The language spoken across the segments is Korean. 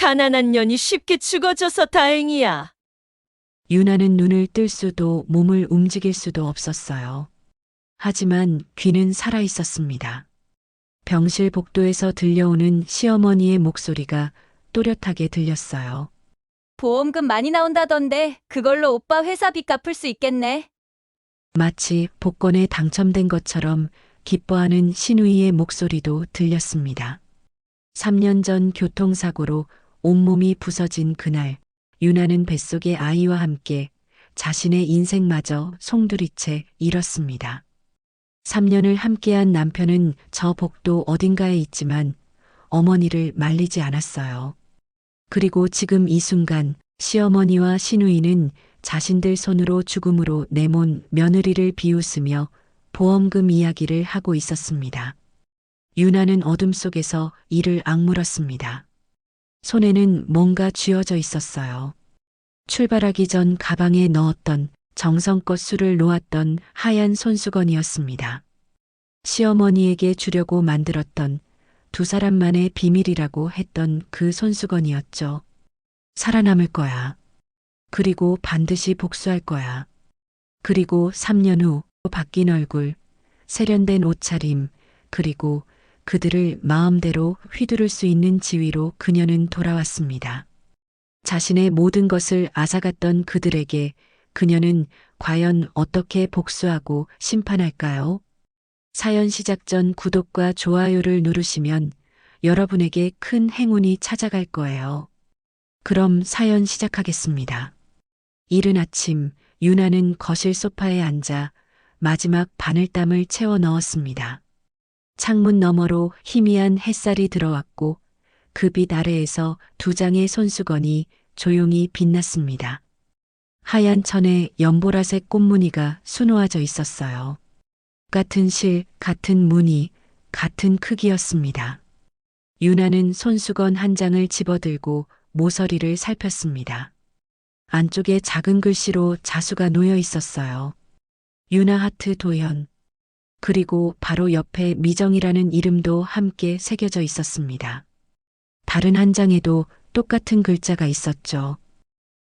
가난한 년이 쉽게 죽어줘서 다행이야. 유나는 눈을 뜰 수도 몸을 움직일 수도 없었어요. 하지만 귀는 살아 있었습니다. 병실 복도에서 들려오는 시어머니의 목소리가 또렷하게 들렸어요. 보험금 많이 나온다던데 그걸로 오빠 회사비 갚을 수 있겠네. 마치 복권에 당첨된 것처럼 기뻐하는 신우이의 목소리도 들렸습니다. 3년 전 교통사고로 온몸이 부서진 그날, 유나는 뱃속의 아이와 함께 자신의 인생마저 송두리째 잃었습니다. 3년을 함께한 남편은 저 복도 어딘가에 있지만 어머니를 말리지 않았어요. 그리고 지금 이 순간 시어머니와 시누이는 자신들 손으로 죽음으로 내몬 며느리를 비웃으며 보험금 이야기를 하고 있었습니다. 유나는 어둠 속에서 이를 악물었습니다. 손에는 뭔가 쥐어져 있었어요. 출발하기 전 가방에 넣었던 정성껏 술을 놓았던 하얀 손수건이었습니다. 시어머니에게 주려고 만들었던 두 사람만의 비밀이라고 했던 그 손수건이었죠. 살아남을 거야. 그리고 반드시 복수할 거야. 그리고 3년 후 바뀐 얼굴, 세련된 옷차림, 그리고 그들을 마음대로 휘두를 수 있는 지위로 그녀는 돌아왔습니다. 자신의 모든 것을 앗아갔던 그들에게 그녀는 과연 어떻게 복수하고 심판할까요? 사연 시작 전 구독과 좋아요를 누르시면 여러분에게 큰 행운이 찾아갈 거예요. 그럼 사연 시작하겠습니다. 이른 아침, 유나는 거실 소파에 앉아 마지막 바늘땀을 채워 넣었습니다. 창문 너머로 희미한 햇살이 들어왔고 그 빛 아래에서 두 장의 손수건이 조용히 빛났습니다. 하얀 천에 연보라색 꽃무늬가 수놓아져 있었어요. 같은 실, 같은 무늬, 같은 크기였습니다. 유나는 손수건 한 장을 집어들고 모서리를 살폈습니다. 안쪽에 작은 글씨로 자수가 놓여 있었어요. 유나 하트 도연. 그리고 바로 옆에 미정이라는 이름도 함께 새겨져 있었습니다. 다른 한 장에도 똑같은 글자가 있었죠.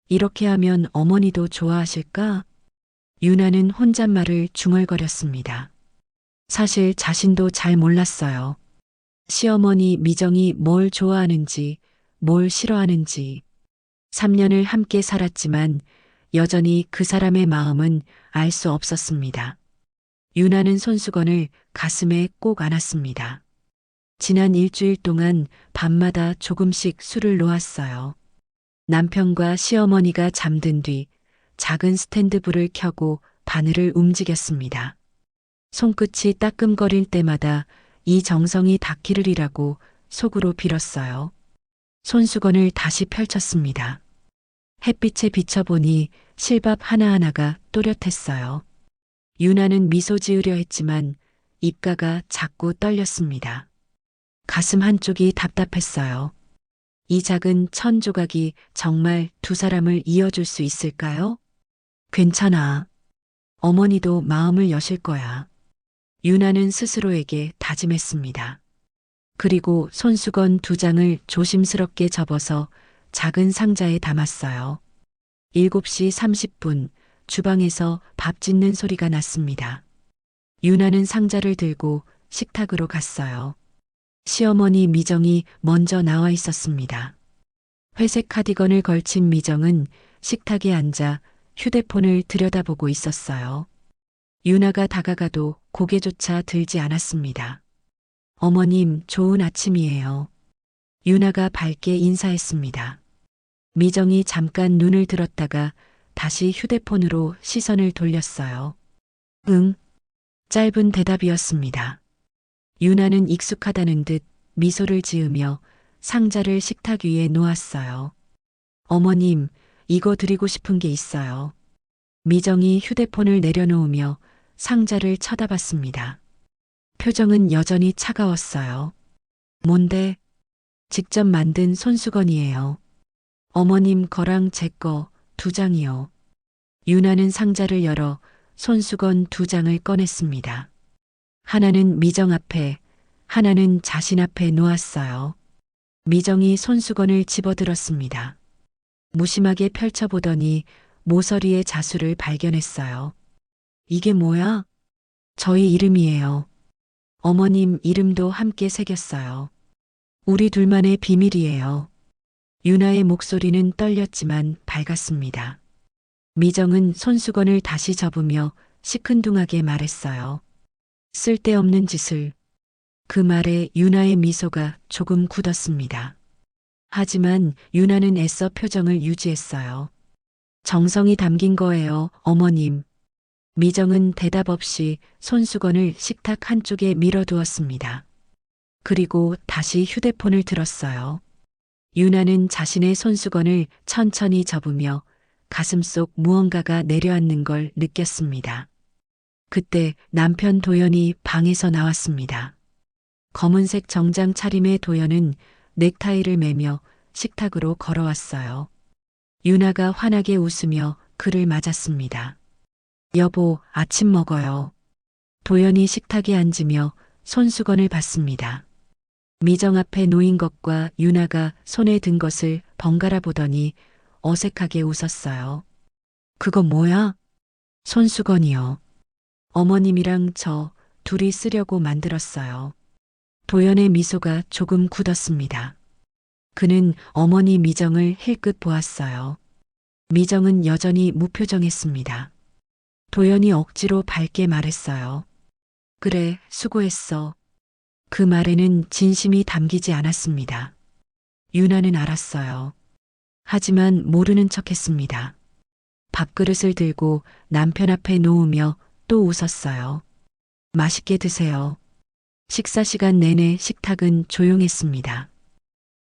이렇게 하면 어머니도 좋아하실까? 유나는 혼잣말을 중얼거렸습니다. 사실 자신도 잘 몰랐어요. 시어머니 미정이 뭘 좋아하는지, 뭘 싫어하는지. 3년을 함께 살았지만 여전히 그 사람의 마음은 알 수 없었습니다. 유나는 손수건을 가슴에 꼭 안았습니다. 지난 일주일 동안 밤마다 조금씩 술을 놓았어요. 남편과 시어머니가 잠든 뒤 작은 스탠드불을 켜고 바늘을 움직였습니다. 손끝이 따끔거릴 때마다 이 정성이 닿기를이라고 속으로 빌었어요. 손수건을 다시 펼쳤습니다. 햇빛에 비춰보니 실밥 하나하나가 또렷했어요. 유나는 미소 지으려 했지만 입가가 자꾸 떨렸습니다. 가슴 한쪽이 답답했어요. 이 작은 천 조각이 정말 두 사람을 이어줄 수 있을까요? 괜찮아. 어머니도 마음을 여실 거야. 유나는 스스로에게 다짐했습니다. 그리고 손수건 두 장을 조심스럽게 접어서 작은 상자에 담았어요. 7시 30분 주방에서 밥 짓는 소리가 났습니다. 유나는 상자를 들고 식탁으로 갔어요. 시어머니 미정이 먼저 나와 있었습니다. 회색 카디건을 걸친 미정은 식탁에 앉아 휴대폰을 들여다보고 있었어요. 유나가 다가가도 고개조차 들지 않았습니다. 어머님, 좋은 아침이에요. 유나가 밝게 인사했습니다. 미정이 잠깐 눈을 들었다가 다시 휴대폰으로 시선을 돌렸어요. 응. 짧은 대답이었습니다. 유나는 익숙하다는 듯 미소를 지으며 상자를 식탁 위에 놓았어요. 어머님, 이거 드리고 싶은 게 있어요. 미정이 휴대폰을 내려놓으며 상자를 쳐다봤습니다. 표정은 여전히 차가웠어요. 뭔데? 직접 만든 손수건이에요. 어머님 거랑 제 거 두 장이요. 유나는 상자를 열어 손수건 두 장을 꺼냈습니다. 하나는 미정 앞에, 하나는 자신 앞에 놓았어요. 미정이 손수건을 집어들었습니다. 무심하게 펼쳐보더니 모서리의 자수를 발견했어요. 이게 뭐야? 저희 이름이에요. 어머님 이름도 함께 새겼어요. 우리 둘만의 비밀이에요. 유나의 목소리는 떨렸지만 밝았습니다. 미정은 손수건을 다시 접으며 시큰둥하게 말했어요. 쓸데없는 짓을. 그 말에 유나의 미소가 조금 굳었습니다. 하지만 유나는 애써 표정을 유지했어요. 정성이 담긴 거예요, 어머님. 미정은 대답 없이 손수건을 식탁 한쪽에 밀어두었습니다. 그리고 다시 휴대폰을 들었어요. 유나는 자신의 손수건을 천천히 접으며 가슴속 무언가가 내려앉는 걸 느꼈습니다. 그때 남편 도연이 방에서 나왔습니다. 검은색 정장 차림의 도연은 넥타이를 매며 식탁으로 걸어왔어요. 유나가 환하게 웃으며 그를 맞았습니다. 여보, 아침 먹어요. 도연이 식탁에 앉으며 손수건을 받습니다. 미정 앞에 놓인 것과 유나가 손에 든 것을 번갈아 보더니 어색하게 웃었어요. 그거 뭐야? 손수건이요. 어머님이랑 저 둘이 쓰려고 만들었어요. 도연의 미소가 조금 굳었습니다. 그는 어머니 미정을 힐끗 보았어요. 미정은 여전히 무표정했습니다. 도연이 억지로 밝게 말했어요. 그래, 수고했어. 그 말에는 진심이 담기지 않았습니다. 유나는 알았어요. 하지만 모르는 척했습니다. 밥그릇을 들고 남편 앞에 놓으며 또 웃었어요. 맛있게 드세요. 식사 시간 내내 식탁은 조용했습니다.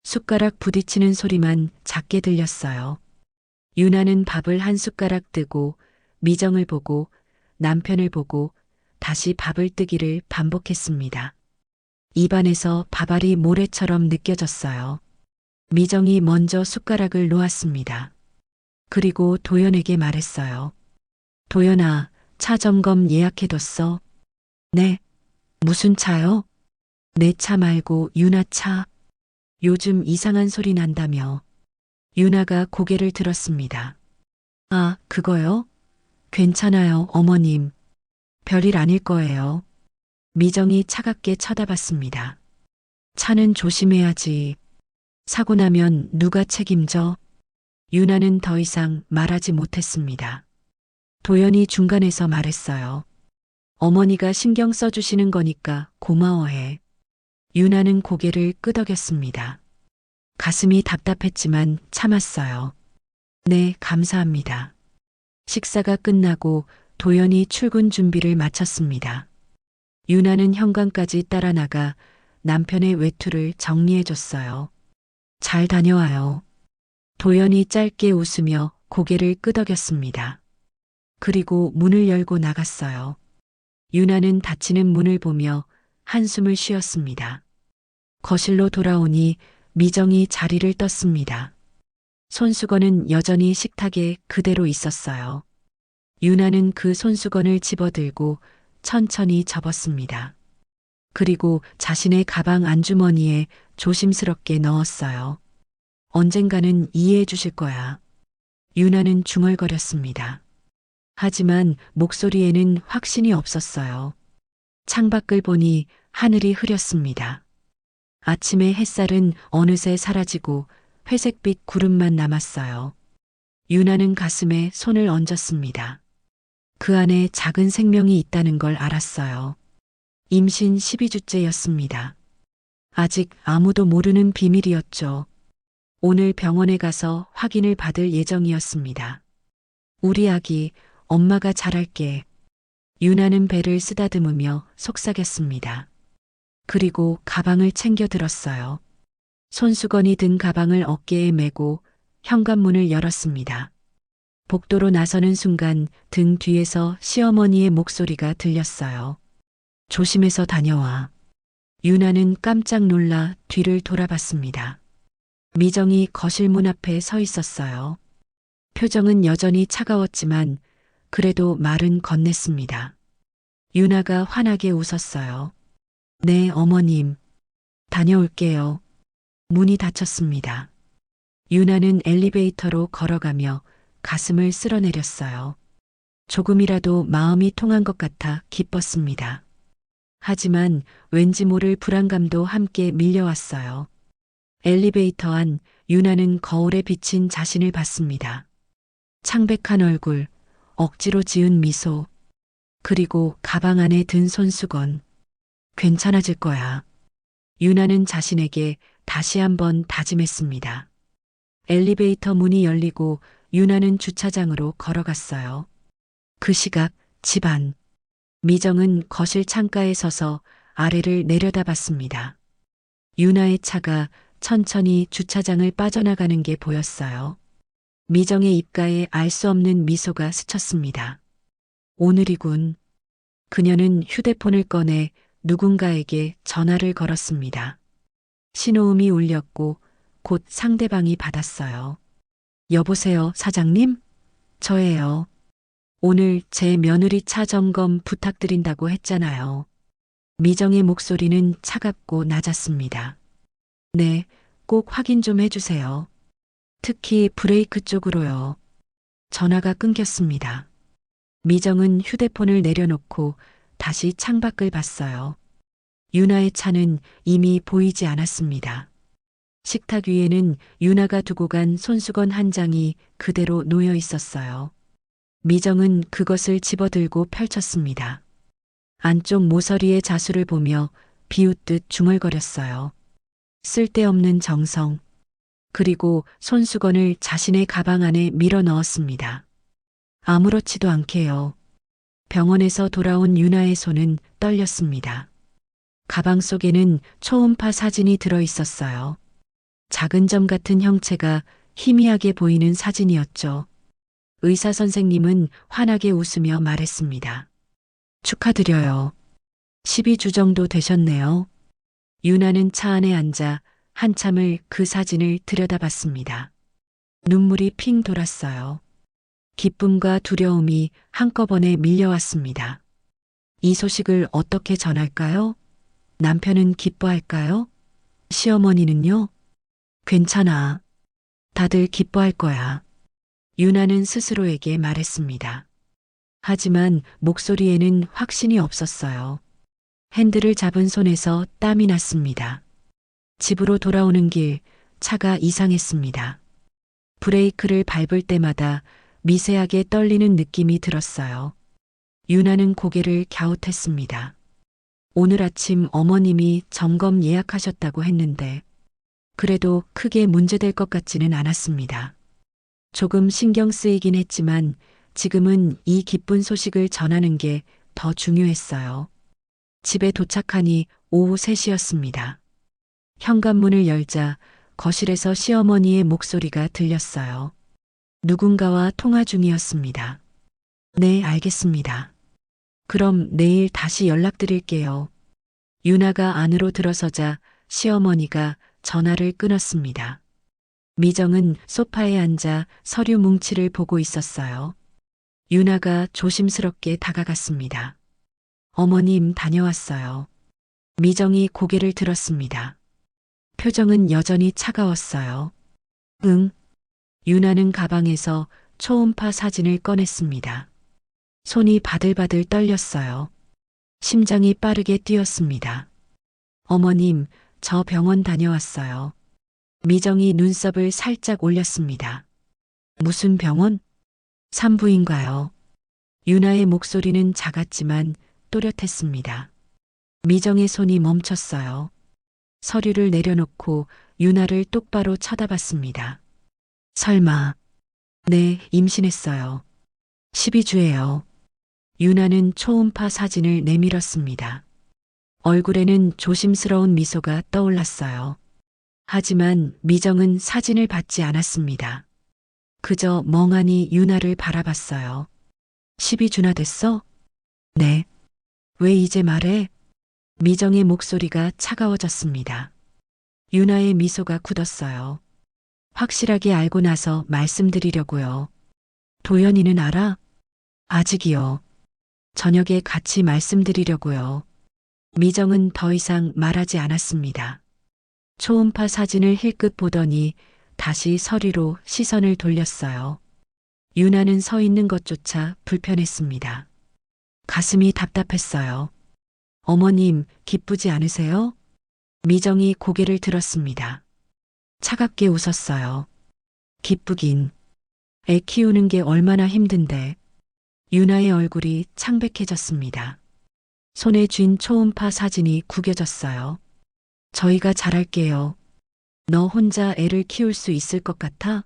숟가락 부딪히는 소리만 작게 들렸어요. 유나는 밥을 한 숟가락 뜨고 미정을 보고 남편을 보고 다시 밥을 뜨기를 반복했습니다. 입안에서 밥알이 모래처럼 느껴졌어요. 미정이 먼저 숟가락을 놓았습니다. 그리고 도연에게 말했어요. 도연아, 차 점검 예약해뒀어? 네. 무슨 차요? 내 차 말고 유나 차. 요즘 이상한 소리 난다며. 유나가 고개를 들었습니다. 아, 그거요? 괜찮아요, 어머님. 별일 아닐 거예요. 미정이 차갑게 쳐다봤습니다. 차는 조심해야지. 사고 나면 누가 책임져? 유나는 더 이상 말하지 못했습니다. 도연이 중간에서 말했어요. 어머니가 신경 써주시는 거니까 고마워해. 유나는 고개를 끄덕였습니다. 가슴이 답답했지만 참았어요. 네, 감사합니다. 식사가 끝나고 도연이 출근 준비를 마쳤습니다. 유나는 현관까지 따라 나가 남편의 외투를 정리해줬어요. 잘 다녀와요. 도연이 짧게 웃으며 고개를 끄덕였습니다. 그리고 문을 열고 나갔어요. 유나는 닫히는 문을 보며 한숨을 쉬었습니다. 거실로 돌아오니 미정이 자리를 떴습니다. 손수건은 여전히 식탁에 그대로 있었어요. 유나는 그 손수건을 집어들고 천천히 접었습니다. 그리고 자신의 가방 안주머니에 조심스럽게 넣었어요. 언젠가는 이해해 주실 거야. 유나는 중얼거렸습니다. 하지만 목소리에는 확신이 없었어요. 창밖을 보니 하늘이 흐렸습니다. 아침의 햇살은 어느새 사라지고 회색빛 구름만 남았어요. 유나는 가슴에 손을 얹었습니다. 그 안에 작은 생명이 있다는 걸 알았어요. 임신 12주째였습니다. 아직 아무도 모르는 비밀이었죠. 오늘 병원에 가서 확인을 받을 예정이었습니다. 우리 아기, 엄마가 잘할게. 유나는 배를 쓰다듬으며 속삭였습니다. 그리고 가방을 챙겨 들었어요. 손수건이 든 가방을 어깨에 메고 현관문을 열었습니다. 복도로 나서는 순간 등 뒤에서 시어머니의 목소리가 들렸어요. 조심해서 다녀와. 유나는 깜짝 놀라 뒤를 돌아봤습니다. 미정이 거실 문 앞에 서 있었어요. 표정은 여전히 차가웠지만 그래도 말은 건넸습니다. 유나가 환하게 웃었어요. 네, 어머님. 다녀올게요. 문이 닫혔습니다. 유나는 엘리베이터로 걸어가며 가슴을 쓸어내렸어요. 조금이라도 마음이 통한 것 같아 기뻤습니다. 하지만 왠지 모를 불안감도 함께 밀려왔어요. 엘리베이터 안 유나는 거울에 비친 자신을 봤습니다. 창백한 얼굴, 억지로 지은 미소, 그리고 가방 안에 든 손수건. 괜찮아질 거야. 유나는 자신에게 다시 한번 다짐했습니다. 엘리베이터 문이 열리고 유나는 주차장으로 걸어갔어요. 그 시각 집 안. 미정은 거실 창가에 서서 아래를 내려다봤습니다. 유나의 차가 천천히 주차장을 빠져나가는 게 보였어요. 미정의 입가에 알 수 없는 미소가 스쳤습니다. 오늘이군. 그녀는 휴대폰을 꺼내 누군가에게 전화를 걸었습니다. 신호음이 울렸고 곧 상대방이 받았어요. 여보세요, 사장님? 저예요. 오늘 제 며느리 차 점검 부탁드린다고 했잖아요. 미정의 목소리는 차갑고 낮았습니다. 네, 꼭 확인 좀 해주세요. 특히 브레이크 쪽으로요. 전화가 끊겼습니다. 미정은 휴대폰을 내려놓고 다시 창밖을 봤어요. 유나의 차는 이미 보이지 않았습니다. 식탁 위에는 유나가 두고 간 손수건 한 장이 그대로 놓여 있었어요. 미정은 그것을 집어들고 펼쳤습니다. 안쪽 모서리의 자수를 보며 비웃듯 중얼거렸어요. 쓸데없는 정성. 그리고 손수건을 자신의 가방 안에 밀어 넣었습니다. 아무렇지도 않게요. 병원에서 돌아온 유나의 손은 떨렸습니다. 가방 속에는 초음파 사진이 들어 있었어요. 작은 점 같은 형체가 희미하게 보이는 사진이었죠. 의사 선생님은 환하게 웃으며 말했습니다. 축하드려요. 12주 정도 되셨네요. 유나는 차 안에 앉아 한참을 그 사진을 들여다봤습니다. 눈물이 핑 돌았어요. 기쁨과 두려움이 한꺼번에 밀려왔습니다. 이 소식을 어떻게 전할까요? 남편은 기뻐할까요? 시어머니는요? 괜찮아. 다들 기뻐할 거야. 유나는 스스로에게 말했습니다. 하지만 목소리에는 확신이 없었어요. 핸들을 잡은 손에서 땀이 났습니다. 집으로 돌아오는 길 차가 이상했습니다. 브레이크를 밟을 때마다 미세하게 떨리는 느낌이 들었어요. 유나는 고개를 갸웃했습니다. 오늘 아침 어머님이 점검 예약하셨다고 했는데 그래도 크게 문제될 것 같지는 않았습니다. 조금 신경 쓰이긴 했지만 지금은 이 기쁜 소식을 전하는 게 더 중요했어요. 집에 도착하니 오후 3시였습니다. 현관문을 열자 거실에서 시어머니의 목소리가 들렸어요. 누군가와 통화 중이었습니다. 네, 알겠습니다. 그럼 내일 다시 연락드릴게요. 유나가 안으로 들어서자 시어머니가 전화를 끊었습니다. 미정은 소파에 앉아 서류 뭉치를 보고 있었어요. 유나가 조심스럽게 다가갔습니다. 어머님 다녀왔어요. 미정이 고개를 들었습니다. 표정은 여전히 차가웠어요. 응. 유나는 가방에서 초음파 사진을 꺼냈습니다. 손이 바들바들 떨렸어요. 심장이 빠르게 뛰었습니다. 어머님, 저 병원 다녀왔어요. 미정이 눈썹을 살짝 올렸습니다. 무슨 병원? 산부인가요? 유나의 목소리는 작았지만 또렷했습니다. 미정의 손이 멈췄어요. 서류를 내려놓고 유나를 똑바로 쳐다봤습니다. 설마. 네, 임신했어요. 12주예요. 유나는 초음파 사진을 내밀었습니다. 얼굴에는 조심스러운 미소가 떠올랐어요. 하지만 미정은 사진을 받지 않았습니다. 그저 멍하니 유나를 바라봤어요. 12주나 됐어? 네. 왜 이제 말해? 미정의 목소리가 차가워졌습니다. 유나의 미소가 굳었어요. 확실하게 알고 나서 말씀드리려고요. 도연이는 알아? 아직이요. 저녁에 같이 말씀드리려고요. 미정은 더 이상 말하지 않았습니다. 초음파 사진을 힐끗 보더니 다시 서리로 시선을 돌렸어요. 유나는 서 있는 것조차 불편했습니다. 가슴이 답답했어요. 어머님, 기쁘지 않으세요? 미정이 고개를 들었습니다. 차갑게 웃었어요. 기쁘긴. 애 키우는 게 얼마나 힘든데. 유나의 얼굴이 창백해졌습니다. 손에 쥔 초음파 사진이 구겨졌어요. 저희가 잘할게요. 너 혼자 애를 키울 수 있을 것 같아?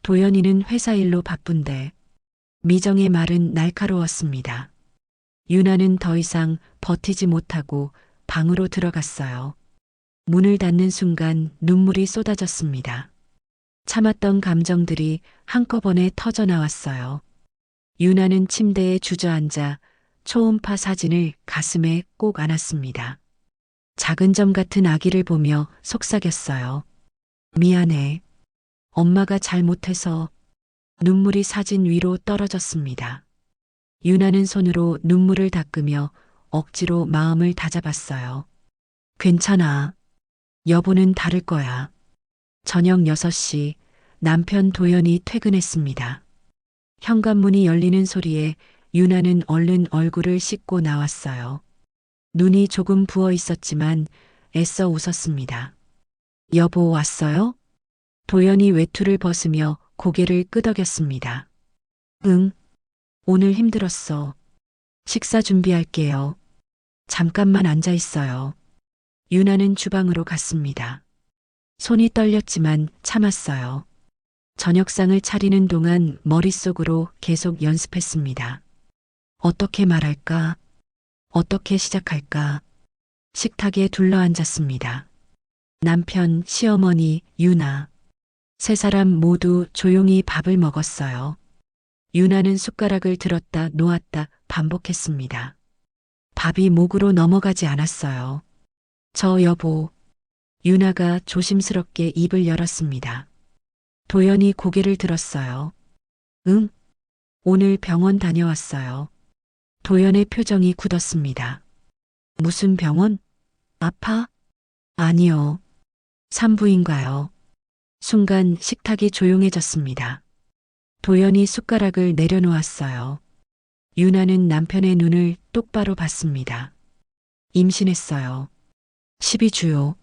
도연이는 회사 일로 바쁜데. 미정의 말은 날카로웠습니다. 유나는 더 이상 버티지 못하고 방으로 들어갔어요. 문을 닫는 순간 눈물이 쏟아졌습니다. 참았던 감정들이 한꺼번에 터져 나왔어요. 유나는 침대에 주저앉아 초음파 사진을 가슴에 꼭 안았습니다. 작은 점 같은 아기를 보며 속삭였어요. 미안해. 엄마가 잘못해서. 눈물이 사진 위로 떨어졌습니다. 유나는 손으로 눈물을 닦으며 억지로 마음을 다잡았어요. 괜찮아. 여보는 다를 거야. 저녁 6시 남편 도연이 퇴근했습니다. 현관문이 열리는 소리에 유나는 얼른 얼굴을 씻고 나왔어요. 눈이 조금 부어 있었지만 애써 웃었습니다. 여보 왔어요? 도연이 외투를 벗으며 고개를 끄덕였습니다. 응. 오늘 힘들었어. 식사 준비할게요. 잠깐만 앉아 있어요. 유나는 주방으로 갔습니다. 손이 떨렸지만 참았어요. 저녁상을 차리는 동안 머릿속으로 계속 연습했습니다. 어떻게 말할까? 어떻게 시작할까? 식탁에 둘러앉았습니다. 남편, 시어머니, 유나. 세 사람 모두 조용히 밥을 먹었어요. 유나는 숟가락을 들었다 놓았다 반복했습니다. 밥이 목으로 넘어가지 않았어요. 저 여보. 유나가 조심스럽게 입을 열었습니다. 도연이 고개를 들었어요. 응? 오늘 병원 다녀왔어요. 도연의 표정이 굳었습니다. 무슨 병원? 아파? 아니요. 산부인가요. 순간 식탁이 조용해졌습니다. 도연이 숟가락을 내려놓았어요. 유나는 남편의 눈을 똑바로 봤습니다. 임신했어요. 12주요.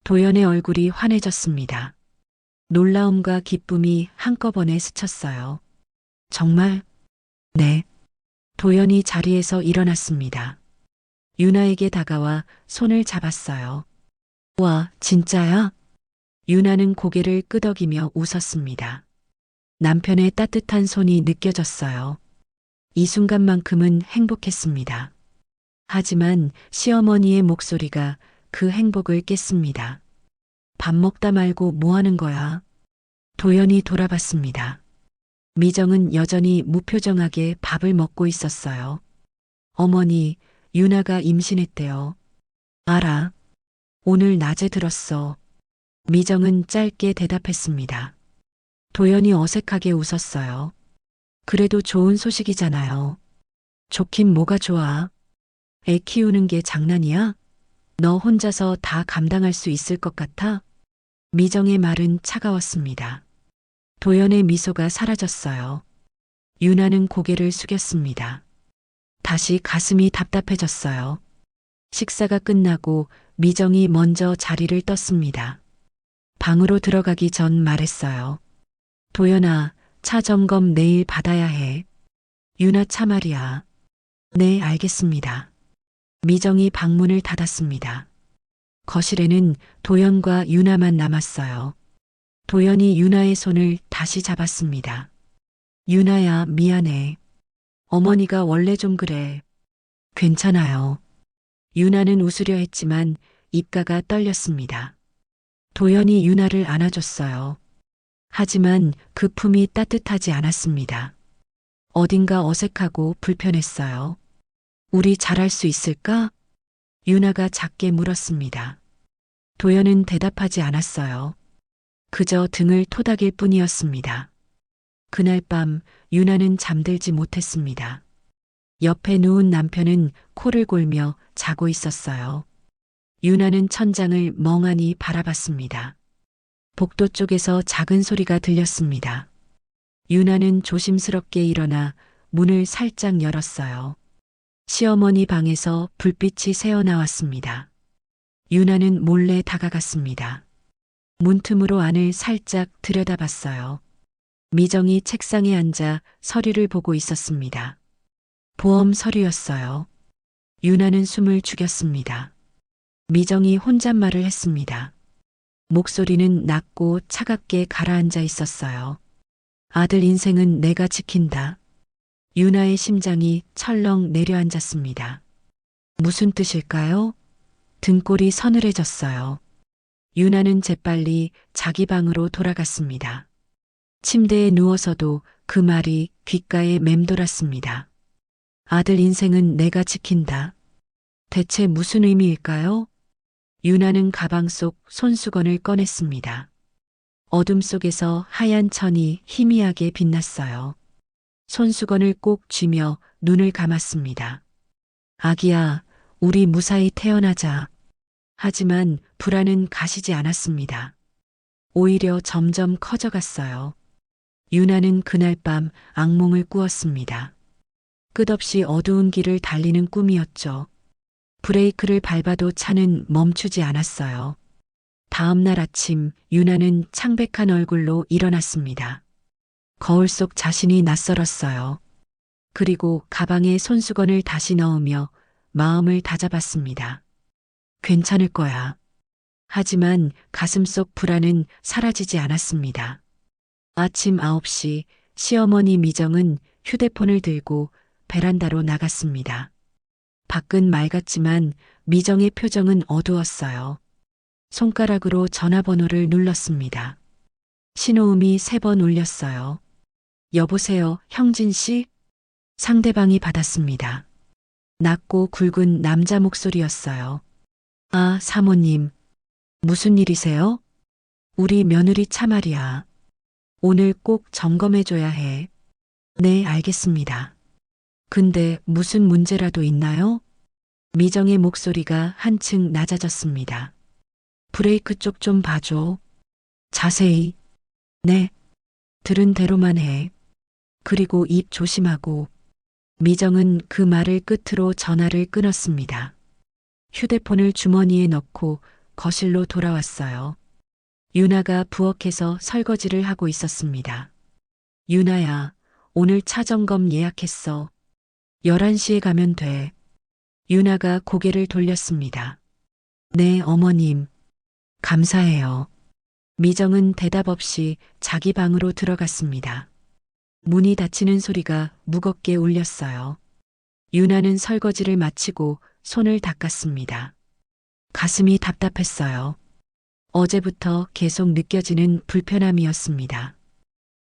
도연의 얼굴이 환해졌습니다. 놀라움과 기쁨이 한꺼번에 스쳤어요. 정말? 네. 도연이 자리에서 일어났습니다. 유나에게 다가와 손을 잡았어요. 와, 진짜야? 유나는 고개를 끄덕이며 웃었습니다. 남편의 따뜻한 손이 느껴졌어요. 이 순간만큼은 행복했습니다. 하지만 시어머니의 목소리가 그 행복을 깼습니다. 밥 먹다 말고 뭐 하는 거야? 도연이 돌아봤습니다. 미정은 여전히 무표정하게 밥을 먹고 있었어요. 어머니, 유나가 임신했대요. 알아. 오늘 낮에 들었어. 미정은 짧게 대답했습니다. 도연이 어색하게 웃었어요. 그래도 좋은 소식이잖아요. 좋긴 뭐가 좋아. 애 키우는 게 장난이야? 너 혼자서 다 감당할 수 있을 것 같아? 미정의 말은 차가웠습니다. 도연의 미소가 사라졌어요. 유나는 고개를 숙였습니다. 다시 가슴이 답답해졌어요. 식사가 끝나고 미정이 먼저 자리를 떴습니다. 방으로 들어가기 전 말했어요. 도연아, 차 점검 내일 받아야 해. 유나 차 말이야. 네, 알겠습니다. 미정이 방문을 닫았습니다. 거실에는 도연과 유나만 남았어요. 도연이 유나의 손을 다시 잡았습니다. 유나야, 미안해. 어머니가 원래 좀 그래. 괜찮아요. 유나는 웃으려 했지만 입가가 떨렸습니다. 도연이 유나를 안아줬어요. 하지만 그 품이 따뜻하지 않았습니다. 어딘가 어색하고 불편했어요. 우리 잘할 수 있을까? 유나가 작게 물었습니다. 도연은 대답하지 않았어요. 그저 등을 토닥일 뿐이었습니다. 그날 밤 유나는 잠들지 못했습니다. 옆에 누운 남편은 코를 골며 자고 있었어요. 유나는 천장을 멍하니 바라봤습니다. 복도 쪽에서 작은 소리가 들렸습니다. 유나는 조심스럽게 일어나 문을 살짝 열었어요. 시어머니 방에서 불빛이 새어나왔습니다. 유나는 몰래 다가갔습니다. 문틈으로 안을 살짝 들여다봤어요. 미정이 책상에 앉아 서류를 보고 있었습니다. 보험 서류였어요. 유나는 숨을 죽였습니다. 미정이 혼잣말을 했습니다. 목소리는 낮고 차갑게 가라앉아 있었어요. 아들 인생은 내가 지킨다. 유나의 심장이 철렁 내려앉았습니다. 무슨 뜻일까요? 등골이 서늘해졌어요. 유나는 재빨리 자기 방으로 돌아갔습니다. 침대에 누워서도 그 말이 귓가에 맴돌았습니다. 아들 인생은 내가 지킨다. 대체 무슨 의미일까요? 유나는 가방 속 손수건을 꺼냈습니다. 어둠 속에서 하얀 천이 희미하게 빛났어요. 손수건을 꼭 쥐며 눈을 감았습니다. 아기야, 우리 무사히 태어나자. 하지만 불안은 가시지 않았습니다. 오히려 점점 커져갔어요. 유나는 그날 밤 악몽을 꾸었습니다. 끝없이 어두운 길을 달리는 꿈이었죠. 브레이크를 밟아도 차는 멈추지 않았어요. 다음 날 아침 유나는 창백한 얼굴로 일어났습니다. 거울 속 자신이 낯설었어요. 그리고 가방에 손수건을 다시 넣으며 마음을 다잡았습니다. 괜찮을 거야. 하지만 가슴속 불안은 사라지지 않았습니다. 아침 9시 시어머니 미정은 휴대폰을 들고 베란다로 나갔습니다. 밖은 맑았지만 미정의 표정은 어두웠어요. 손가락으로 전화번호를 눌렀습니다. 신호음이 3번 울렸어요. 여보세요, 형진 씨? 상대방이 받았습니다. 낮고 굵은 남자 목소리였어요. 아, 사모님. 무슨 일이세요? 우리 며느리 차 말이야. 오늘 꼭 점검해줘야 해. 네, 알겠습니다. 근데 무슨 문제라도 있나요? 미정의 목소리가 한층 낮아졌습니다. 브레이크 쪽 좀 봐줘. 자세히. 네. 들은 대로만 해. 그리고 입 조심하고. 미정은 그 말을 끝으로 전화를 끊었습니다. 휴대폰을 주머니에 넣고 거실로 돌아왔어요. 유나가 부엌에서 설거지를 하고 있었습니다. 유나야, 오늘 차 점검 예약했어. 11시에 가면 돼. 유나가 고개를 돌렸습니다. 네, 어머님. 감사해요. 미정은 대답 없이 자기 방으로 들어갔습니다. 문이 닫히는 소리가 무겁게 울렸어요. 유나는 설거지를 마치고 손을 닦았습니다. 가슴이 답답했어요. 어제부터 계속 느껴지는 불편함이었습니다.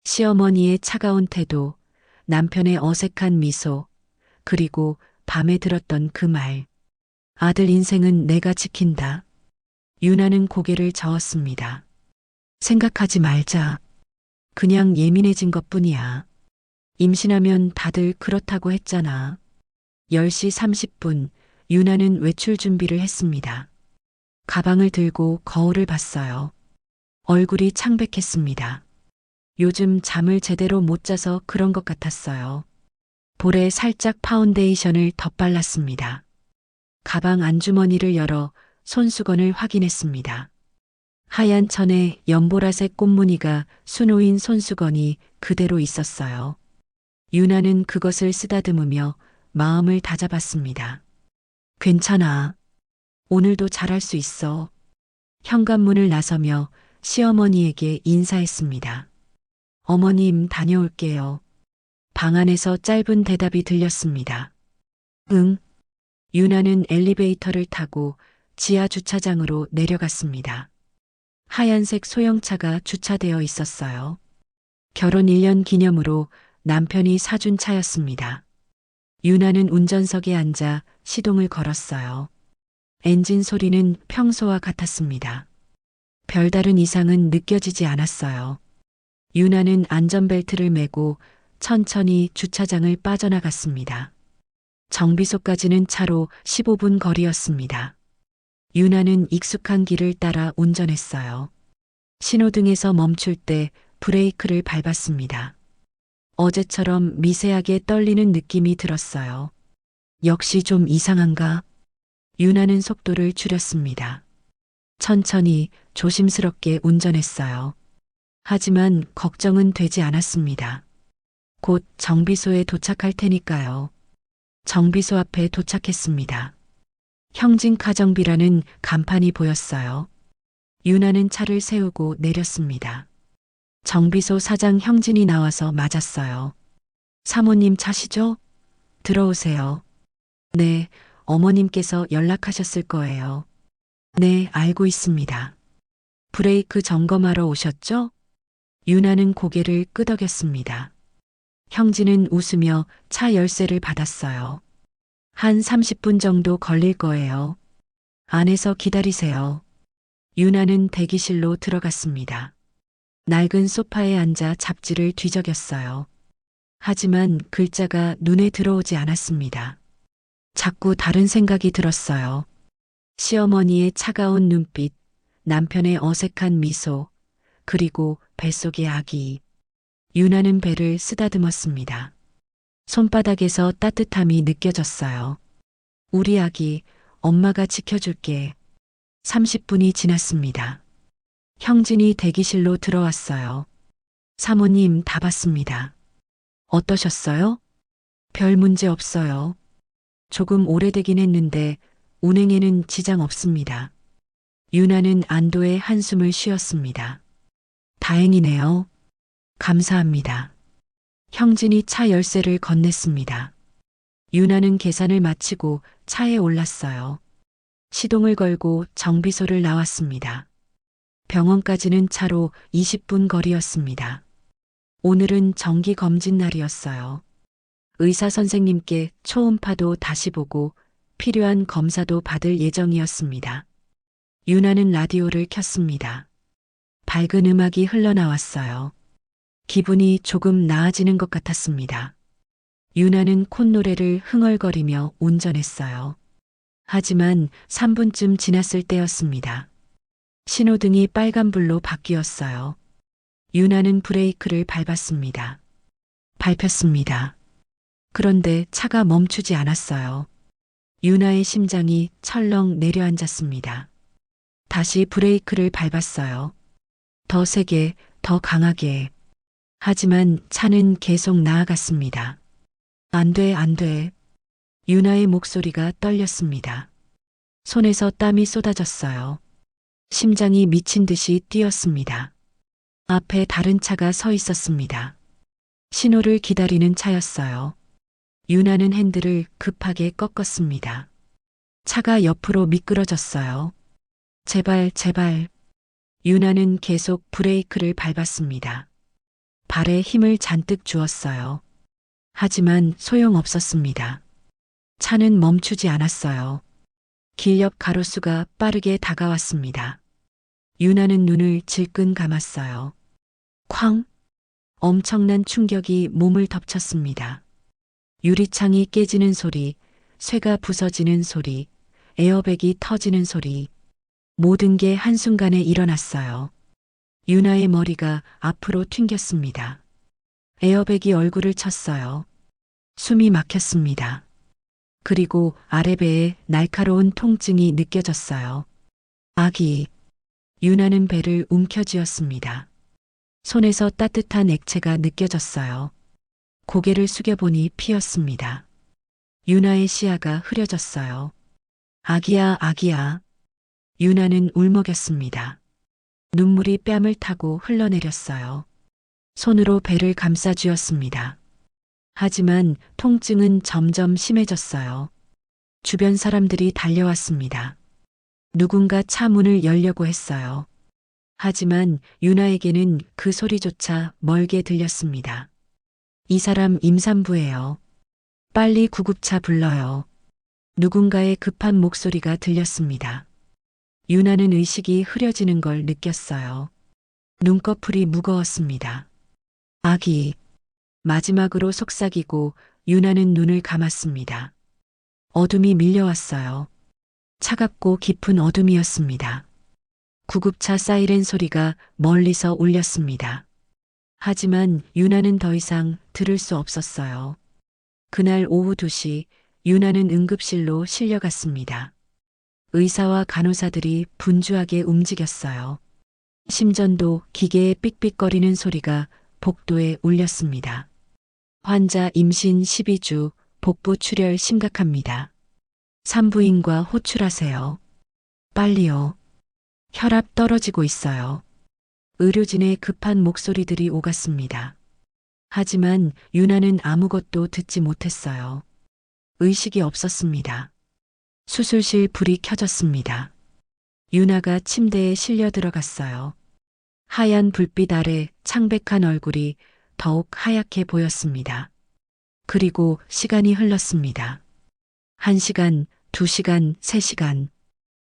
시어머니의 차가운 태도, 남편의 어색한 미소, 그리고 밤에 들었던 그 말. 아들 인생은 내가 지킨다. 유나는 고개를 저었습니다. 생각하지 말자. 그냥 예민해진 것뿐이야. 임신하면 다들 그렇다고 했잖아. 10시 30분 유나는 외출 준비를 했습니다. 가방을 들고 거울을 봤어요. 얼굴이 창백했습니다. 요즘 잠을 제대로 못 자서 그런 것 같았어요. 볼에 살짝 파운데이션을 덧발랐습니다. 가방 안주머니를 열어 손수건을 확인했습니다. 하얀 천에 연보라색 꽃무늬가 수놓인 손수건이 그대로 있었어요. 유나는 그것을 쓰다듬으며 마음을 다잡았습니다. 괜찮아. 오늘도 잘할 수 있어. 현관문을 나서며 시어머니에게 인사했습니다. 어머님, 다녀올게요. 방 안에서 짧은 대답이 들렸습니다. 응. 유나는 엘리베이터를 타고 지하 주차장으로 내려갔습니다. 하얀색 소형차가 주차되어 있었어요. 결혼 1년 기념으로 남편이 사준 차였습니다. 유나는 운전석에 앉아 시동을 걸었어요. 엔진 소리는 평소와 같았습니다. 별다른 이상은 느껴지지 않았어요. 유나는 안전벨트를 매고 천천히 주차장을 빠져나갔습니다. 정비소까지는 차로 15분 거리였습니다. 유나는 익숙한 길을 따라 운전했어요. 신호등에서 멈출 때 브레이크를 밟았습니다. 어제처럼 미세하게 떨리는 느낌이 들었어요. 역시 좀 이상한가? 유나는 속도를 줄였습니다. 천천히 조심스럽게 운전했어요. 하지만 걱정은 되지 않았습니다. 곧 정비소에 도착할 테니까요. 정비소 앞에 도착했습니다. 형진가정비라는 간판이 보였어요. 유나는 차를 세우고 내렸습니다. 정비소 사장 형진이 나와서 맞았어요. 사모님 차시죠? 들어오세요. 네, 어머님께서 연락하셨을 거예요. 네, 알고 있습니다. 브레이크 점검하러 오셨죠? 유나는 고개를 끄덕였습니다. 형진은 웃으며 차 열쇠를 받았어요. 한 30분 정도 걸릴 거예요. 안에서 기다리세요. 유나는 대기실로 들어갔습니다. 낡은 소파에 앉아 잡지를 뒤적였어요. 하지만 글자가 눈에 들어오지 않았습니다. 자꾸 다른 생각이 들었어요. 시어머니의 차가운 눈빛, 남편의 어색한 미소, 그리고 뱃속의 아기. 유나는 배를 쓰다듬었습니다. 손바닥에서 따뜻함이 느껴졌어요. 우리 아기, 엄마가 지켜줄게. 30분이 지났습니다. 형진이 대기실로 들어왔어요. 사모님 다 봤습니다. 어떠셨어요? 별 문제 없어요. 조금 오래되긴 했는데 운행에는 지장 없습니다. 유나는 안도의 한숨을 쉬었습니다. 다행이네요. 감사합니다. 형진이 차 열쇠를 건넸습니다. 유나는 계산을 마치고 차에 올랐어요. 시동을 걸고 정비소를 나왔습니다. 병원까지는 차로 20분 거리였습니다. 오늘은 정기 검진 날이었어요. 의사 선생님께 초음파도 다시 보고 필요한 검사도 받을 예정이었습니다. 유나는 라디오를 켰습니다. 밝은 음악이 흘러나왔어요. 기분이 조금 나아지는 것 같았습니다. 유나는 콧노래를 흥얼거리며 운전했어요. 하지만 3분쯤 지났을 때였습니다. 신호등이 빨간불로 바뀌었어요. 유나는 브레이크를 밟았습니다. 밟혔습니다. 그런데 차가 멈추지 않았어요. 유나의 심장이 철렁 내려앉았습니다. 다시 브레이크를 밟았어요. 더 세게, 더 강하게. 하지만 차는 계속 나아갔습니다. 안 돼, 안 돼. 유나의 목소리가 떨렸습니다. 손에서 땀이 쏟아졌어요. 심장이 미친 듯이 뛰었습니다. 앞에 다른 차가 서 있었습니다. 신호를 기다리는 차였어요. 유나는 핸들을 급하게 꺾었습니다. 차가 옆으로 미끄러졌어요. 제발, 제발. 유나는 계속 브레이크를 밟았습니다. 발에 힘을 잔뜩 주었어요. 하지만 소용없었습니다. 차는 멈추지 않았어요. 길 옆 가로수가 빠르게 다가왔습니다. 유나는 눈을 질끈 감았어요. 쾅! 엄청난 충격이 몸을 덮쳤습니다. 유리창이 깨지는 소리, 쇠가 부서지는 소리, 에어백이 터지는 소리. 모든 게 한순간에 일어났어요. 유나의 머리가 앞으로 튕겼습니다. 에어백이 얼굴을 쳤어요. 숨이 막혔습니다. 그리고 아래배에 날카로운 통증이 느껴졌어요. 아기. 유나는 배를 움켜쥐었습니다. 손에서 따뜻한 액체가 느껴졌어요. 고개를 숙여보니 피였습니다. 유나의 시야가 흐려졌어요. 아기야, 아기야. 유나는 울먹였습니다. 눈물이 뺨을 타고 흘러내렸어요. 손으로 배를 감싸쥐었습니다. 하지만 통증은 점점 심해졌어요. 주변 사람들이 달려왔습니다. 누군가 차 문을 열려고 했어요. 하지만 유나에게는 그 소리조차 멀게 들렸습니다. 이 사람 임산부예요. 빨리 구급차 불러요. 누군가의 급한 목소리가 들렸습니다. 유나는 의식이 흐려지는 걸 느꼈어요. 눈꺼풀이 무거웠습니다. 아기. 마지막으로 속삭이고 유나는 눈을 감았습니다. 어둠이 밀려왔어요. 차갑고 깊은 어둠이었습니다. 구급차 사이렌 소리가 멀리서 울렸습니다. 하지만 유나는 더 이상 들을 수 없었어요. 그날 오후 2시 유나는 응급실로 실려갔습니다. 의사와 간호사들이 분주하게 움직였어요. 심전도 기계의 삑삑거리는 소리가 복도에 울렸습니다. 환자 임신 12주, 복부 출혈 심각합니다. 산부인과 호출하세요. 빨리요. 혈압 떨어지고 있어요. 의료진의 급한 목소리들이 오갔습니다. 하지만 유나는 아무것도 듣지 못했어요. 의식이 없었습니다. 수술실 불이 켜졌습니다. 유나가 침대에 실려 들어갔어요. 하얀 불빛 아래 창백한 얼굴이 더욱 하얗게 보였습니다. 그리고 시간이 흘렀습니다. 1시간, 2시간, 3시간.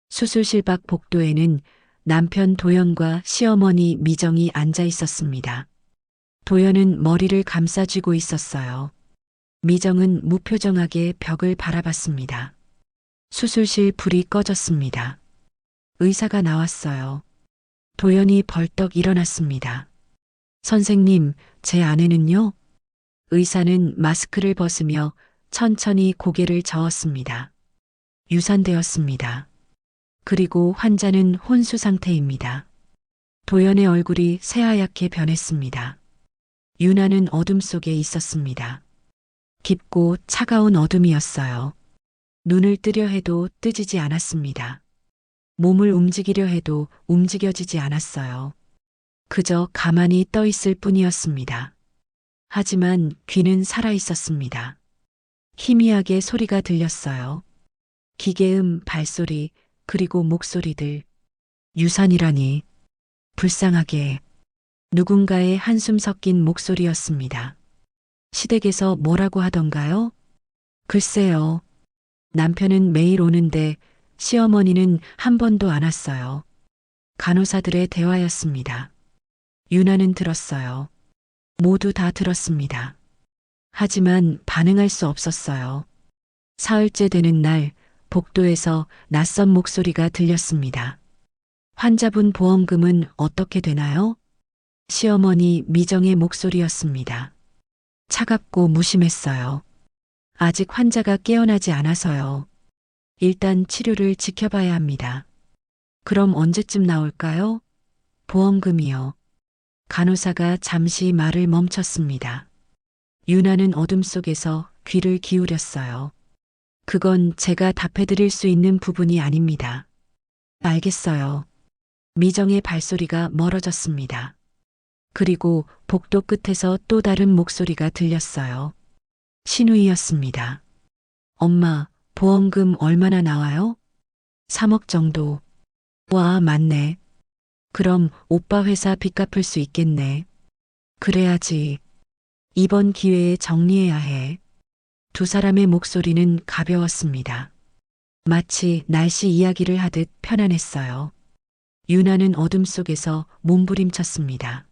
수술실 밖 복도에는 남편 도연과 시어머니 미정이 앉아 있었습니다. 도연은 머리를 감싸쥐고 있었어요. 미정은 무표정하게 벽을 바라봤습니다. 수술실 불이 꺼졌습니다. 의사가 나왔어요. 도연이 벌떡 일어났습니다. 선생님, 제 아내는요? 의사는 마스크를 벗으며 천천히 고개를 저었습니다. 유산되었습니다. 그리고 환자는 혼수 상태입니다. 도연의 얼굴이 새하얗게 변했습니다. 유나는 어둠 속에 있었습니다. 깊고 차가운 어둠이었어요. 눈을 뜨려 해도 뜨지지 않았습니다. 몸을 움직이려 해도 움직여지지 않았어요. 그저 가만히 떠 있을 뿐이었습니다. 하지만 귀는 살아 있었습니다. 희미하게 소리가 들렸어요. 기계음, 발소리, 그리고 목소리들. 유산이라니. 불쌍하게. 누군가의 한숨 섞인 목소리였습니다. 시댁에서 뭐라고 하던가요? 글쎄요. 남편은 매일 오는데 시어머니는 한 번도 안 왔어요. 간호사들의 대화였습니다. 유나는 들었어요. 모두 다 들었습니다. 하지만 반응할 수 없었어요. 사흘째 되는 날 복도에서 낯선 목소리가 들렸습니다. 환자분 보험금은 어떻게 되나요? 시어머니 미정의 목소리였습니다. 차갑고 무심했어요. 아직 환자가 깨어나지 않아서요. 일단 치료를 지켜봐야 합니다. 그럼 언제쯤 나올까요? 보험금이요. 간호사가 잠시 말을 멈췄습니다. 유나는 어둠 속에서 귀를 기울였어요. 그건 제가 답해드릴 수 있는 부분이 아닙니다. 알겠어요. 미정의 발소리가 멀어졌습니다. 그리고 복도 끝에서 또 다른 목소리가 들렸어요. 신우이였습니다. 엄마, 보험금 얼마나 나와요? 3억 정도. 와, 맞네. 그럼 오빠 회사 빚 갚을 수 있겠네. 그래야지. 이번 기회에 정리해야 해. 두 사람의 목소리는 가벼웠습니다. 마치 날씨 이야기를 하듯 편안했어요. 유나는 어둠 속에서 몸부림쳤습니다.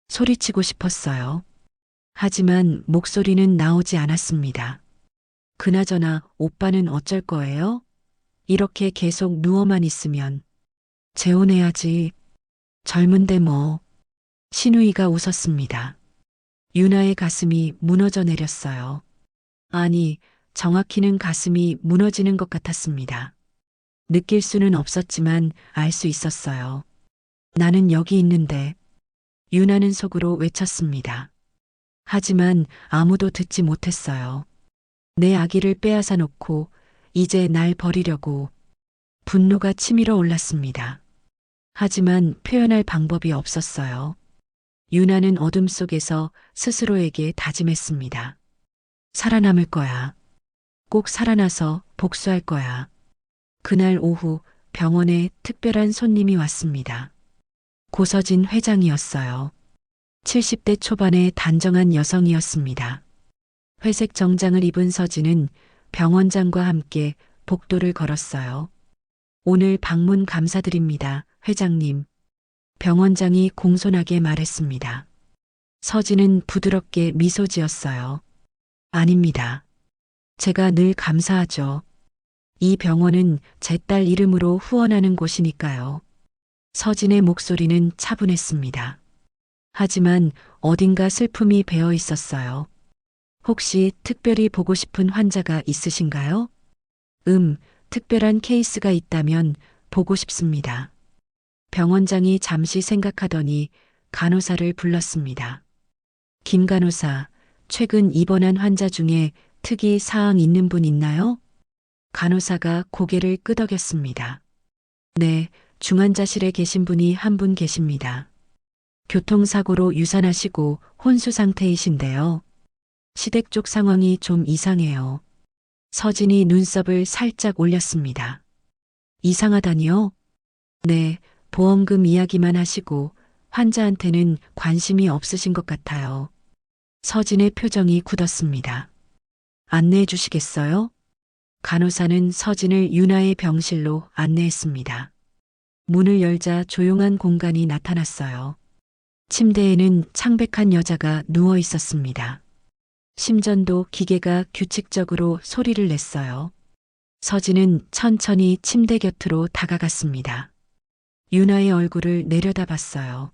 소리치고 싶었어요. 하지만 목소리는 나오지 않았습니다. 그나저나 오빠는 어쩔 거예요? 이렇게 계속 누워만 있으면. 재혼해야지. 젊은데 뭐. 신우이가 웃었습니다. 유나의 가슴이 무너져 내렸어요. 아니, 정확히는 가슴이 무너지는 것 같았습니다. 느낄 수는 없었지만 알 수 있었어요. 나는 여기 있는데. 유나는 속으로 외쳤습니다. 하지만 아무도 듣지 못했어요. 내 아기를 빼앗아 놓고 이제 날 버리려고. 분노가 치밀어 올랐습니다. 하지만 표현할 방법이 없었어요. 유나는 어둠 속에서 스스로에게 다짐했습니다. 살아남을 거야. 꼭 살아나서 복수할 거야. 그날 오후 병원에 특별한 손님이 왔습니다. 고서진 회장이었어요. 70대 초반의 단정한 여성이었습니다. 회색 정장을 입은 서진은 병원장과 함께 복도를 걸었어요. 오늘 방문 감사드립니다, 회장님. 병원장이 공손하게 말했습니다. 서진은 부드럽게 미소 지었어요. 아닙니다. 제가 늘 감사하죠. 이 병원은 제 딸 이름으로 후원하는 곳이니까요. 서진의 목소리는 차분했습니다. 하지만 어딘가 슬픔이 배어 있었어요. 혹시 특별히 보고 싶은 환자가 있으신가요? 특별한 케이스가 있다면 보고 싶습니다. 병원장이 잠시 생각하더니 간호사를 불렀습니다. 김 간호사, 최근 입원한 환자 중에 특이 사항 있는 분 있나요? 간호사가 고개를 끄덕였습니다. 네, 중환자실에 계신 분이 한 분 계십니다. 교통사고로 유산하시고 혼수 상태이신데요. 시댁 쪽 상황이 좀 이상해요. 서진이 눈썹을 살짝 올렸습니다. 이상하다니요? 네, 보험금 이야기만 하시고 환자한테는 관심이 없으신 것 같아요. 서진의 표정이 굳었습니다. 안내해 주시겠어요? 간호사는 서진을 윤아의 병실로 안내했습니다. 문을 열자 조용한 공간이 나타났어요. 침대에는 창백한 여자가 누워 있었습니다. 심전도 기계가 규칙적으로 소리를 냈어요. 서진은 천천히 침대 곁으로 다가갔습니다. 윤아의 얼굴을 내려다봤어요.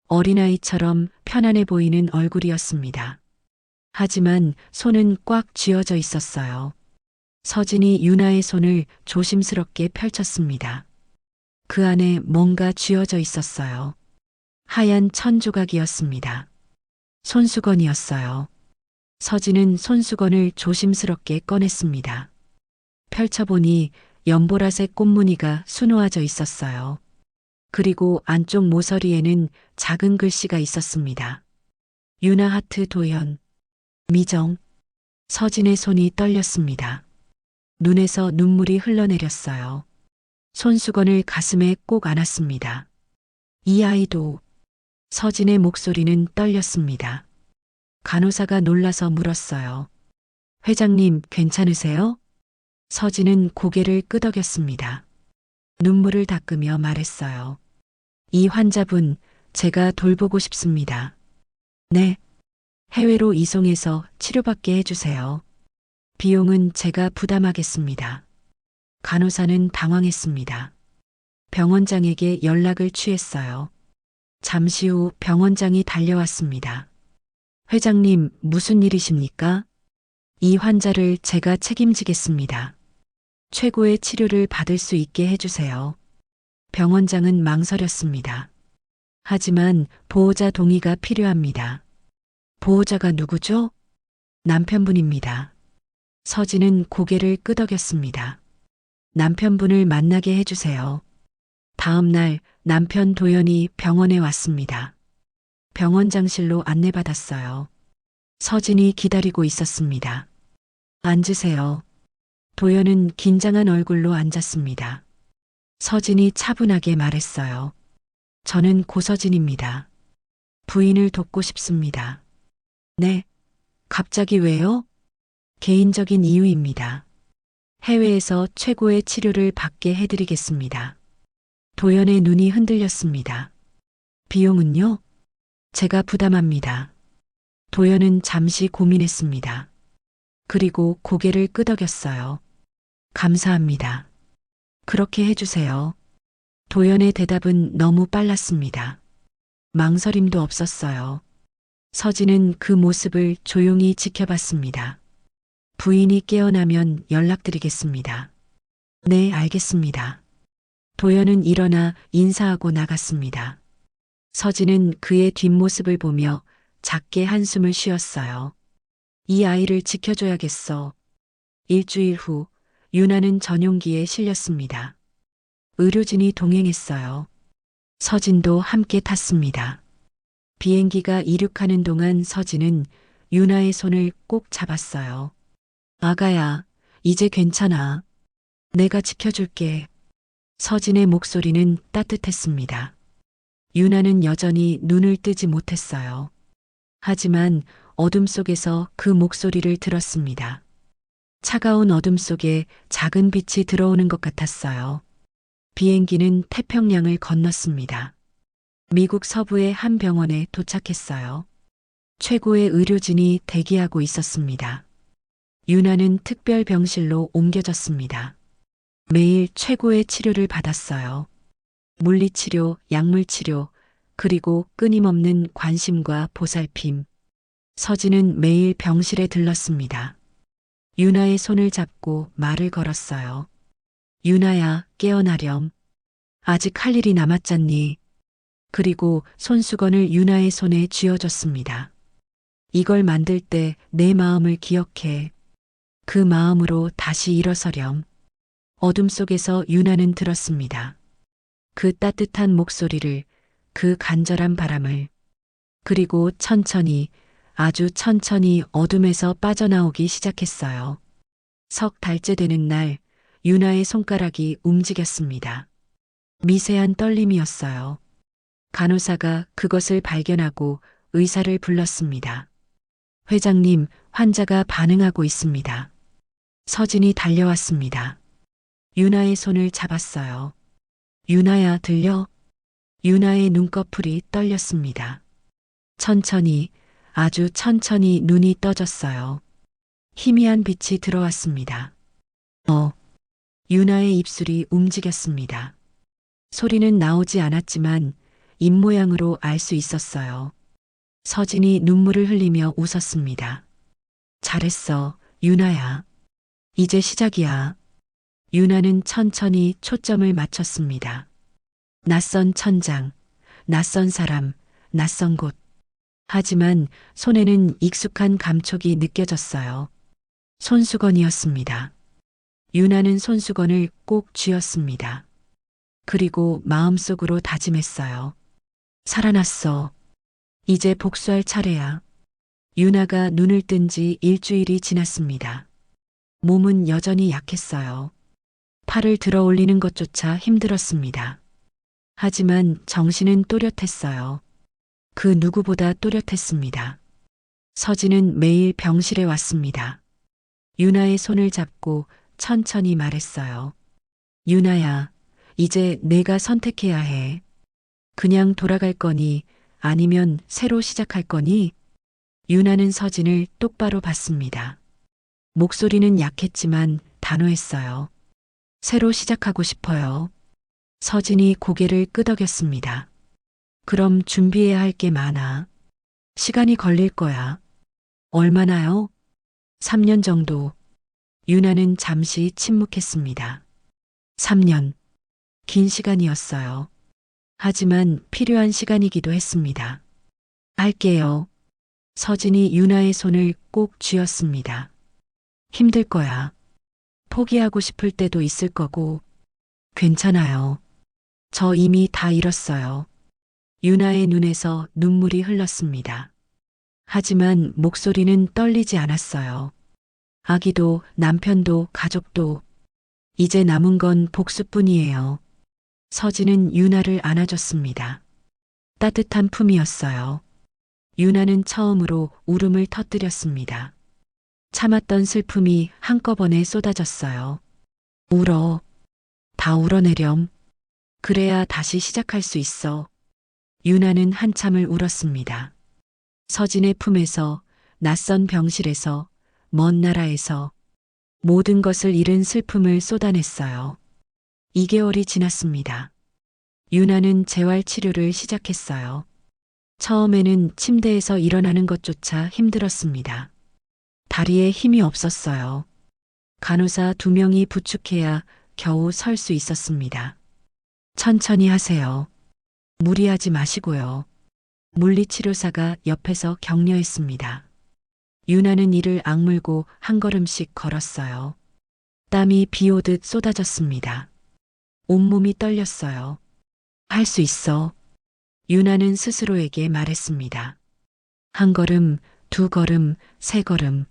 어린아이처럼 편안해 보이는 얼굴이었습니다. 하지만 손은 꽉 쥐어져 있었어요. 서진이 윤아의 손을 조심스럽게 펼쳤습니다. 그 안에 뭔가 쥐어져 있었어요. 하얀 천 조각이었습니다. 손수건이었어요. 서진은 손수건을 조심스럽게 꺼냈습니다. 펼쳐보니 연보라색 꽃무늬가 수놓아져 있었어요. 그리고 안쪽 모서리에는 작은 글씨가 있었습니다. 유나 하트 도연. 미정. 서진의 손이 떨렸습니다. 눈에서 눈물이 흘러내렸어요. 손수건을 가슴에 꼭 안았습니다. 이 아이도. 서진의 목소리는 떨렸습니다. 간호사가 놀라서 물었어요. 회장님, 괜찮으세요? 서진은 고개를 끄덕였습니다. 눈물을 닦으며 말했어요. 이 환자분, 제가 돌보고 싶습니다. 네. 해외로 이송해서 치료받게 해주세요. 비용은 제가 부담하겠습니다. 간호사는 당황했습니다. 병원장에게 연락을 취했어요. 잠시 후 병원장이 달려왔습니다. 회장님, 무슨 일이십니까? 이 환자를 제가 책임지겠습니다. 최고의 치료를 받을 수 있게 해주세요. 병원장은 망설였습니다. 하지만 보호자 동의가 필요합니다. 보호자가 누구죠? 남편분입니다. 서진은 고개를 끄덕였습니다. 남편분을 만나게 해주세요. 다음 날 남편 도연이 병원에 왔습니다. 병원장실로 안내받았어요. 서진이 기다리고 있었습니다. 앉으세요. 도연은 긴장한 얼굴로 앉았습니다. 서진이 차분하게 말했어요. 저는 고서진입니다. 부인을 돕고 싶습니다. 네. 갑자기 왜요? 개인적인 이유입니다. 해외에서 최고의 치료를 받게 해드리겠습니다. 도연의 눈이 흔들렸습니다. 비용은요? 제가 부담합니다. 도연은 잠시 고민했습니다. 그리고 고개를 끄덕였어요. 감사합니다. 그렇게 해주세요. 도연의 대답은 너무 빨랐습니다. 망설임도 없었어요. 서진은 그 모습을 조용히 지켜봤습니다. 부인이 깨어나면 연락드리겠습니다. 네, 알겠습니다. 도연은 일어나 인사하고 나갔습니다. 서진은 그의 뒷모습을 보며 작게 한숨을 쉬었어요. 이 아이를 지켜줘야겠어. 일주일 후 유나는 전용기에 실렸습니다. 의료진이 동행했어요. 서진도 함께 탔습니다. 비행기가 이륙하는 동안 서진은 유나의 손을 꼭 잡았어요. 아가야, 이제 괜찮아. 내가 지켜줄게. 서진의 목소리는 따뜻했습니다. 유나는 여전히 눈을 뜨지 못했어요. 하지만 어둠 속에서 그 목소리를 들었습니다. 차가운 어둠 속에 작은 빛이 들어오는 것 같았어요. 비행기는 태평양을 건넜습니다. 미국 서부의 한 병원에 도착했어요. 최고의 의료진이 대기하고 있었습니다. 유나는 특별 병실로 옮겨졌습니다. 매일 최고의 치료를 받았어요. 물리치료, 약물치료, 그리고 끊임없는 관심과 보살핌. 서진은 매일 병실에 들렀습니다. 유나의 손을 잡고 말을 걸었어요. 유나야, 깨어나렴. 아직 할 일이 남았잖니. 그리고 손수건을 유나의 손에 쥐어줬습니다. 이걸 만들 때 내 마음을 기억해. 그 마음으로 다시 일어서렴. 어둠 속에서 유나는 들었습니다. 그 따뜻한 목소리를, 그 간절한 바람을. 그리고 천천히, 아주 천천히 어둠에서 빠져나오기 시작했어요. 석 달째 되는 날, 유나의 손가락이 움직였습니다. 미세한 떨림이었어요. 간호사가 그것을 발견하고 의사를 불렀습니다. 회장님, 환자가 반응하고 있습니다. 서진이 달려왔습니다. 유나의 손을 잡았어요. 유나야, 들려? 유나의 눈꺼풀이 떨렸습니다. 천천히, 아주 천천히 눈이 떠졌어요. 희미한 빛이 들어왔습니다. 유나의 입술이 움직였습니다. 소리는 나오지 않았지만 입모양으로 알 수 있었어요. 서진이 눈물을 흘리며 웃었습니다. 잘했어, 유나야. 이제 시작이야. 유나는 천천히 초점을 맞췄습니다. 낯선 천장, 낯선 사람, 낯선 곳. 하지만 손에는 익숙한 감촉이 느껴졌어요. 손수건이었습니다. 유나는 손수건을 꼭 쥐었습니다. 그리고 마음속으로 다짐했어요. 살아났어. 이제 복수할 차례야. 유나가 눈을 뜬 지 일주일이 지났습니다. 몸은 여전히 약했어요. 팔을 들어 올리는 것조차 힘들었습니다. 하지만 정신은 또렷했어요. 그 누구보다 또렷했습니다. 서진은 매일 병실에 왔습니다. 유나의 손을 잡고 천천히 말했어요. 유나야, 이제 내가 선택해야 해. 그냥 돌아갈 거니 아니면 새로 시작할 거니? 유나는 서진을 똑바로 봤습니다. 목소리는 약했지만 단호했어요. 새로 시작하고 싶어요. 서진이 고개를 끄덕였습니다. 그럼 준비해야 할 게 많아. 시간이 걸릴 거야. 얼마나요? 3년 정도. 유나는 잠시 침묵했습니다. 3년. 긴 시간이었어요. 하지만 필요한 시간이기도 했습니다. 할게요. 서진이 유나의 손을 꼭 쥐었습니다. 힘들 거야. 포기하고 싶을 때도 있을 거고. 괜찮아요. 저 이미 다 잃었어요. 유나의 눈에서 눈물이 흘렀습니다. 하지만 목소리는 떨리지 않았어요. 아기도 남편도 가족도 이제 남은 건 복수뿐이에요. 서진은 유나를 안아줬습니다. 따뜻한 품이었어요. 유나는 처음으로 울음을 터뜨렸습니다. 참았던 슬픔이 한꺼번에 쏟아졌어요. 울어. 다 울어내렴. 그래야 다시 시작할 수 있어. 유나는 한참을 울었습니다. 서진의 품에서, 낯선 병실에서, 먼 나라에서 모든 것을 잃은 슬픔을 쏟아냈어요. 2개월이 지났습니다. 유나는 재활 치료를 시작했어요. 처음에는 침대에서 일어나는 것조차 힘들었습니다. 다리에 힘이 없었어요. 간호사 2명이 부축해야 겨우 설 수 있었습니다. 천천히 하세요. 무리하지 마시고요. 물리치료사가 옆에서 격려했습니다. 유나는 이를 악물고 한 걸음씩 걸었어요. 땀이 비 오듯 쏟아졌습니다. 온몸이 떨렸어요. 할 수 있어. 유나는 스스로에게 말했습니다. 1걸음, 2걸음, 3걸음.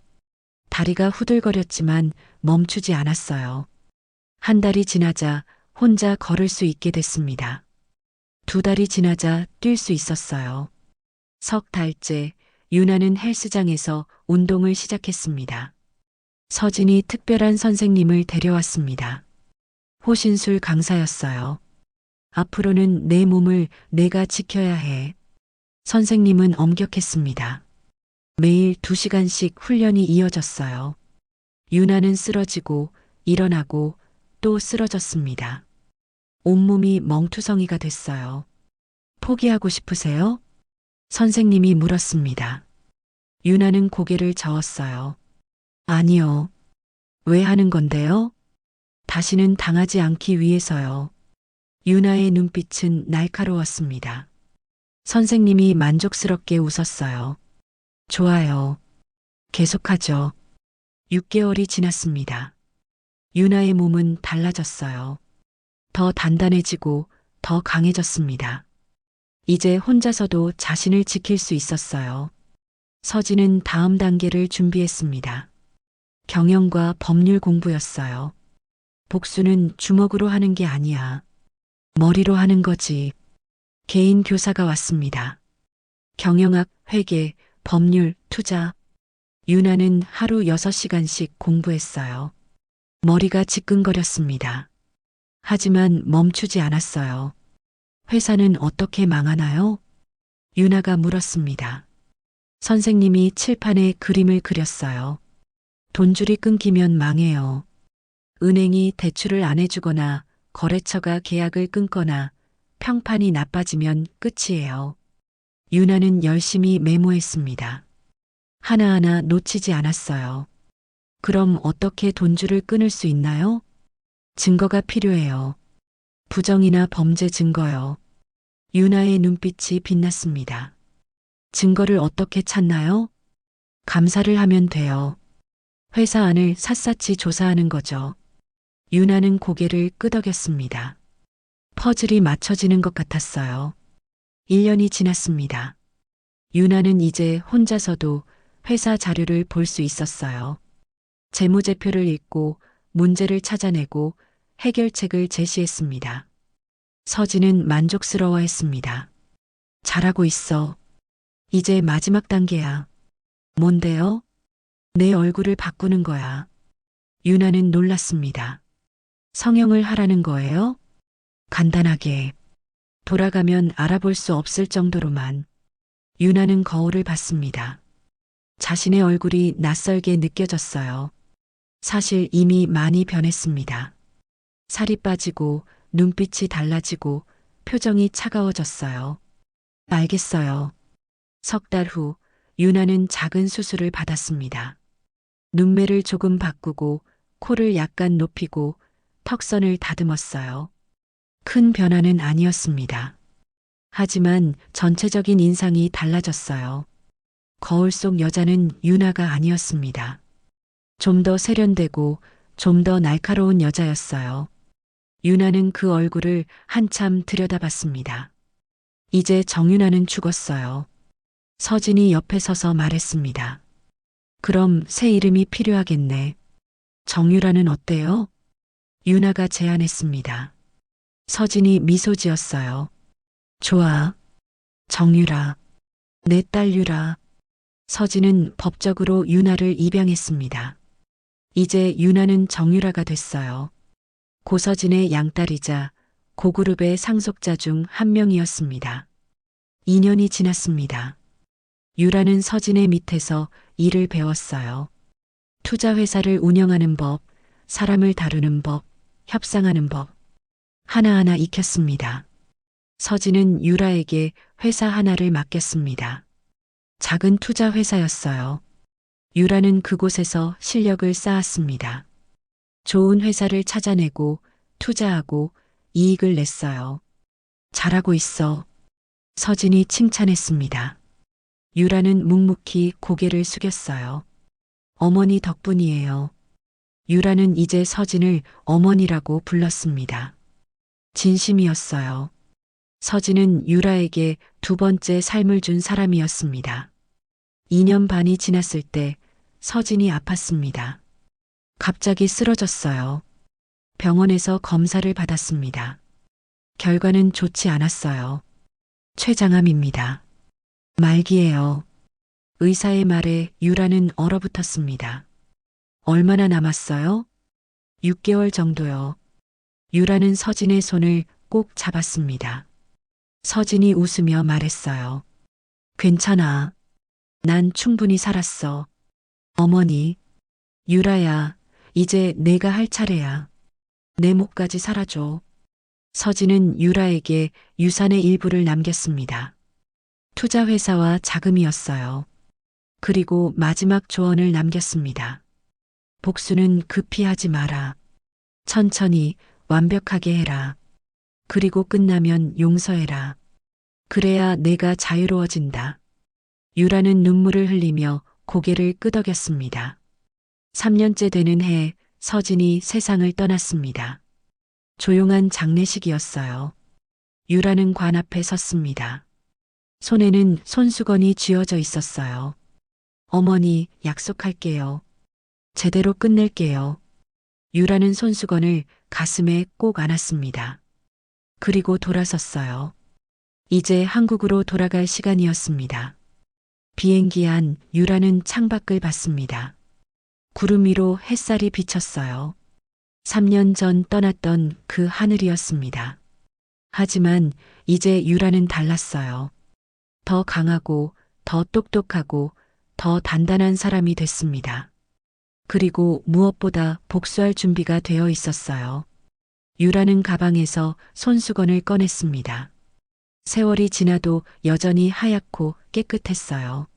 다리가 후들거렸지만 멈추지 않았어요. 1달이 지나자 혼자 걸을 수 있게 됐습니다. 2달이 지나자 뛸 수 있었어요. 3달째 유나는 헬스장에서 운동을 시작했습니다. 서진이 특별한 선생님을 데려왔습니다. 호신술 강사였어요. 앞으로는 내 몸을 내가 지켜야 해. 선생님은 엄격했습니다. 매일 2시간씩 훈련이 이어졌어요. 유나는 쓰러지고 일어나고 또 쓰러졌습니다. 온몸이 멍투성이가 됐어요. 포기하고 싶으세요? 선생님이 물었습니다. 유나는 고개를 저었어요. 아니요. 왜 하는 건데요? 다시는 당하지 않기 위해서요. 유나의 눈빛은 날카로웠습니다. 선생님이 만족스럽게 웃었어요. 좋아요. 계속하죠. 6개월이 지났습니다. 유나의 몸은 달라졌어요. 더 단단해지고 더 강해졌습니다. 이제 혼자서도 자신을 지킬 수 있었어요. 서진은 다음 단계를 준비했습니다. 경영과 법률 공부였어요. 복수는 주먹으로 하는 게 아니야. 머리로 하는 거지. 개인 교사가 왔습니다. 경영학, 회계, 법률, 투자. 유나는 하루 6시간씩 공부했어요. 머리가 지끈거렸습니다. 하지만 멈추지 않았어요. 회사는 어떻게 망하나요? 유나가 물었습니다. 선생님이 칠판에 그림을 그렸어요. 돈줄이 끊기면 망해요. 은행이 대출을 안 해주거나 거래처가 계약을 끊거나 평판이 나빠지면 끝이에요. 유나는 열심히 메모했습니다. 하나하나 놓치지 않았어요. 그럼 어떻게 돈줄을 끊을 수 있나요? 증거가 필요해요. 부정이나 범죄 증거요. 유나의 눈빛이 빛났습니다. 증거를 어떻게 찾나요? 감사를 하면 돼요. 회사 안을 샅샅이 조사하는 거죠. 유나는 고개를 끄덕였습니다. 퍼즐이 맞춰지는 것 같았어요. 1년이 지났습니다. 유나는 이제 혼자서도 회사 자료를 볼 수 있었어요. 재무제표를 읽고 문제를 찾아내고 해결책을 제시했습니다. 서진은 만족스러워했습니다. 잘하고 있어. 이제 마지막 단계야. 뭔데요? 내 얼굴을 바꾸는 거야. 유나는 놀랐습니다. 성형을 하라는 거예요? 간단하게. 돌아가면 알아볼 수 없을 정도로만. 유나는 거울을 봤습니다. 자신의 얼굴이 낯설게 느껴졌어요. 사실 이미 많이 변했습니다. 살이 빠지고 눈빛이 달라지고 표정이 차가워졌어요. 알겠어요. 석 달 후 유나는 작은 수술을 받았습니다. 눈매를 조금 바꾸고 코를 약간 높이고 턱선을 다듬었어요. 큰 변화는 아니었습니다. 하지만 전체적인 인상이 달라졌어요. 거울 속 여자는 유나가 아니었습니다. 좀 더 세련되고 좀 더 날카로운 여자였어요. 유나는 그 얼굴을 한참 들여다봤습니다. 이제 정유나는 죽었어요. 서진이 옆에 서서 말했습니다. 그럼 새 이름이 필요하겠네. 정유라는 어때요? 유나가 제안했습니다. 서진이 미소 지었어요. 좋아. 정유라. 내 딸 유라. 서진은 법적으로 유나를 입양했습니다. 이제 유나는 정유라가 됐어요. 고서진의 양딸이자 고그룹의 상속자 중 한 명이었습니다. 2년이 지났습니다. 유라는 서진의 밑에서 일을 배웠어요. 투자회사를 운영하는 법, 사람을 다루는 법, 협상하는 법. 하나하나 익혔습니다. 서진은 유라에게 회사 하나를 맡겼습니다. 작은 투자 회사였어요. 유라는 그곳에서 실력을 쌓았습니다. 좋은 회사를 찾아내고 투자하고 이익을 냈어요. 잘하고 있어. 서진이 칭찬했습니다. 유라는 묵묵히 고개를 숙였어요. 어머니 덕분이에요. 유라는 이제 서진을 어머니라고 불렀습니다. 진심이었어요. 서진은 유라에게 두 번째 삶을 준 사람이었습니다. 2년 반이 지났을 때 서진이 아팠습니다. 갑자기 쓰러졌어요. 병원에서 검사를 받았습니다. 결과는 좋지 않았어요. 췌장암입니다. 말기예요. 의사의 말에 유라는 얼어붙었습니다. 얼마나 남았어요? 6개월 정도요. 유라는 서진의 손을 꼭 잡았습니다. 서진이 웃으며 말했어요. 괜찮아. 난 충분히 살았어. 어머니, 유라야, 이제 내가 할 차례야. 내 목까지 사라져. 서진은 유라에게 유산의 일부를 남겼습니다. 투자회사와 자금이었어요. 그리고 마지막 조언을 남겼습니다. 복수는 급히 하지 마라. 천천히 완벽하게 해라. 그리고 끝나면 용서해라. 그래야 내가 자유로워진다. 유라는 눈물을 흘리며 고개를 끄덕였습니다. 3년째 되는 해 서진이 세상을 떠났습니다. 조용한 장례식이었어요. 유라는 관 앞에 섰습니다. 손에는 손수건이 쥐어져 있었어요. 어머니, 약속할게요. 제대로 끝낼게요. 유라는 손수건을 가슴에 꼭 안았습니다. 그리고 돌아섰어요. 이제 한국으로 돌아갈 시간이었습니다. 비행기 안 유라는 창밖을 봤습니다. 구름 위로 햇살이 비쳤어요. 3년 전 떠났던 그 하늘이었습니다. 하지만 이제 유라는 달랐어요. 더 강하고 더 똑똑하고 더 단단한 사람이 됐습니다. 그리고 무엇보다 복수할 준비가 되어 있었어요. 유라는 가방에서 손수건을 꺼냈습니다. 세월이 지나도 여전히 하얗고 깨끗했어요.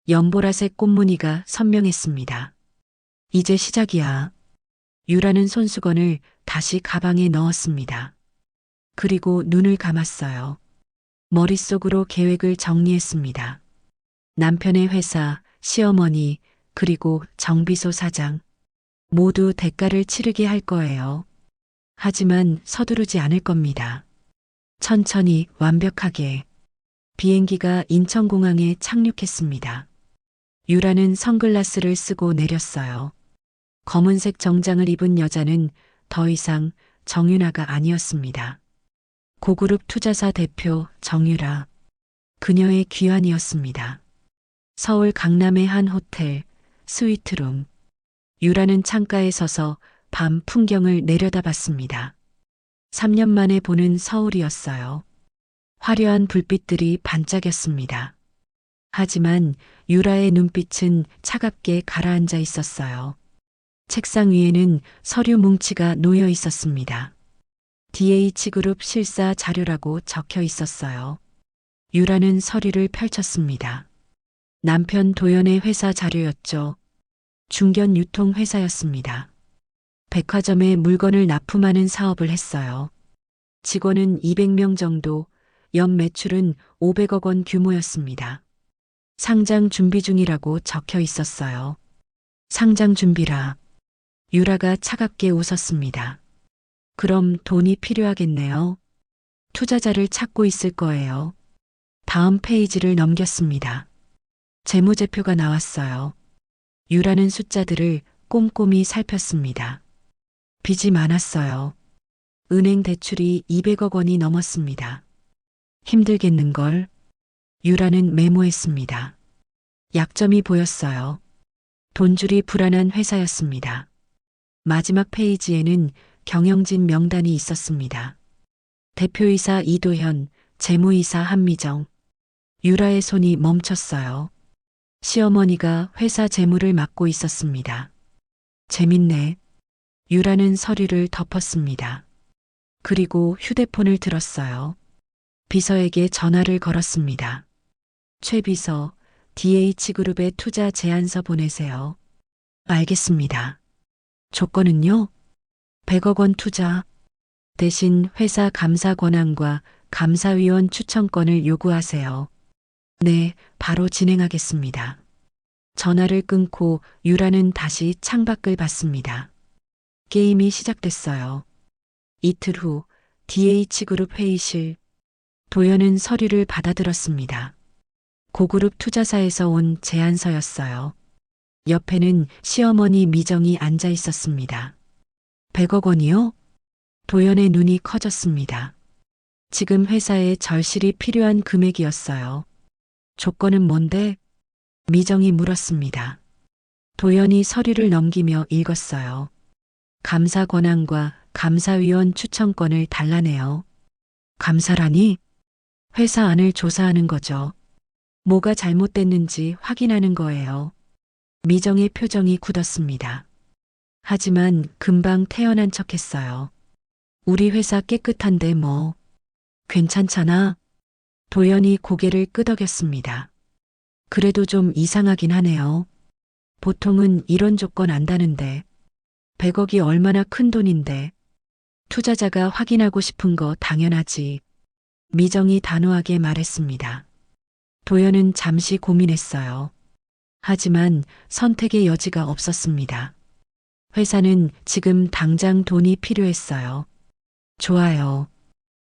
연보라색 꽃무늬가 선명했습니다. 이제 시작이야. 유라는 손수건을 다시 가방에 넣었습니다. 그리고 눈을 감았어요. 머릿속으로 계획을 정리했습니다. 남편의 회사, 시어머니, 그리고 정비소 사장. 모두 대가를 치르게 할 거예요. 하지만 서두르지 않을 겁니다. 천천히 완벽하게. 비행기가 인천공항에 착륙했습니다. 유라는 선글라스를 쓰고 내렸어요. 검은색 정장을 입은 여자는 더 이상 정유라가 아니었습니다. 고그룹 투자사 대표 정유라. 그녀의 귀환이었습니다. 서울 강남의 한 호텔, 스위트룸. 유라는 창가에 서서 밤 풍경을 내려다봤습니다. 3년 만에 보는 서울이었어요. 화려한 불빛들이 반짝였습니다. 하지만 유라의 눈빛은 차갑게 가라앉아 있었어요. 책상 위에는 서류 뭉치가 놓여 있었습니다. DH그룹 실사 자료라고 적혀 있었어요. 유라는 서류를 펼쳤습니다. 남편 도연의 회사 자료였죠. 중견 유통 회사였습니다. 백화점에 물건을 납품하는 사업을 했어요. 직원은 200명 정도, 연 매출은 500억 원 규모였습니다. 상장 준비 중이라고 적혀 있었어요. 상장 준비라. 유라가 차갑게 웃었습니다. 그럼 돈이 필요하겠네요. 투자자를 찾고 있을 거예요. 다음 페이지를 넘겼습니다. 재무제표가 나왔어요. 유라는 숫자들을 꼼꼼히 살폈습니다. 빚이 많았어요. 은행 대출이 200억 원이 넘었습니다. 힘들겠는걸. 유라는 메모했습니다. 약점이 보였어요. 돈줄이 불안한 회사였습니다. 마지막 페이지에는 경영진 명단이 있었습니다. 대표이사 이도현, 재무이사 한미정. 유라의 손이 멈췄어요. 시어머니가 회사 재무를 맡고 있었습니다. 재밌네. 유라는 서류를 덮었습니다. 그리고 휴대폰을 들었어요. 비서에게 전화를 걸었습니다. 최 비서, DH그룹에 투자 제안서 보내세요. 알겠습니다. 조건은요? 100억 원 투자. 대신 회사 감사 권한과 감사위원 추천권을 요구하세요. 네, 바로 진행하겠습니다. 전화를 끊고 유라는 다시 창밖을 봤습니다. 게임이 시작됐어요. 이틀 후 DH그룹 회의실. 도연은 서류를 받아들었습니다. 고그룹 투자사에서 온 제안서였어요. 옆에는 시어머니 미정이 앉아 있었습니다. 100억 원이요? 도연의 눈이 커졌습니다. 지금 회사에 절실히 필요한 금액이었어요. 조건은 뭔데? 미정이 물었습니다. 도연이 서류를 넘기며 읽었어요. 감사 권한과 감사위원 추천권을 달라네요. 감사라니? 회사 안을 조사하는 거죠. 뭐가 잘못됐는지 확인하는 거예요. 미정의 표정이 굳었습니다. 하지만 금방 태어난 척했어요. 우리 회사 깨끗한데 뭐. 괜찮잖아. 도연이 고개를 끄덕였습니다. 그래도 좀 이상하긴 하네요. 보통은 이런 조건 안 다는데. 100억이 얼마나 큰 돈인데. 투자자가 확인하고 싶은 거 당연하지. 미정이 단호하게 말했습니다. 도연은 잠시 고민했어요. 하지만 선택의 여지가 없었습니다. 회사는 지금 당장 돈이 필요했어요. 좋아요.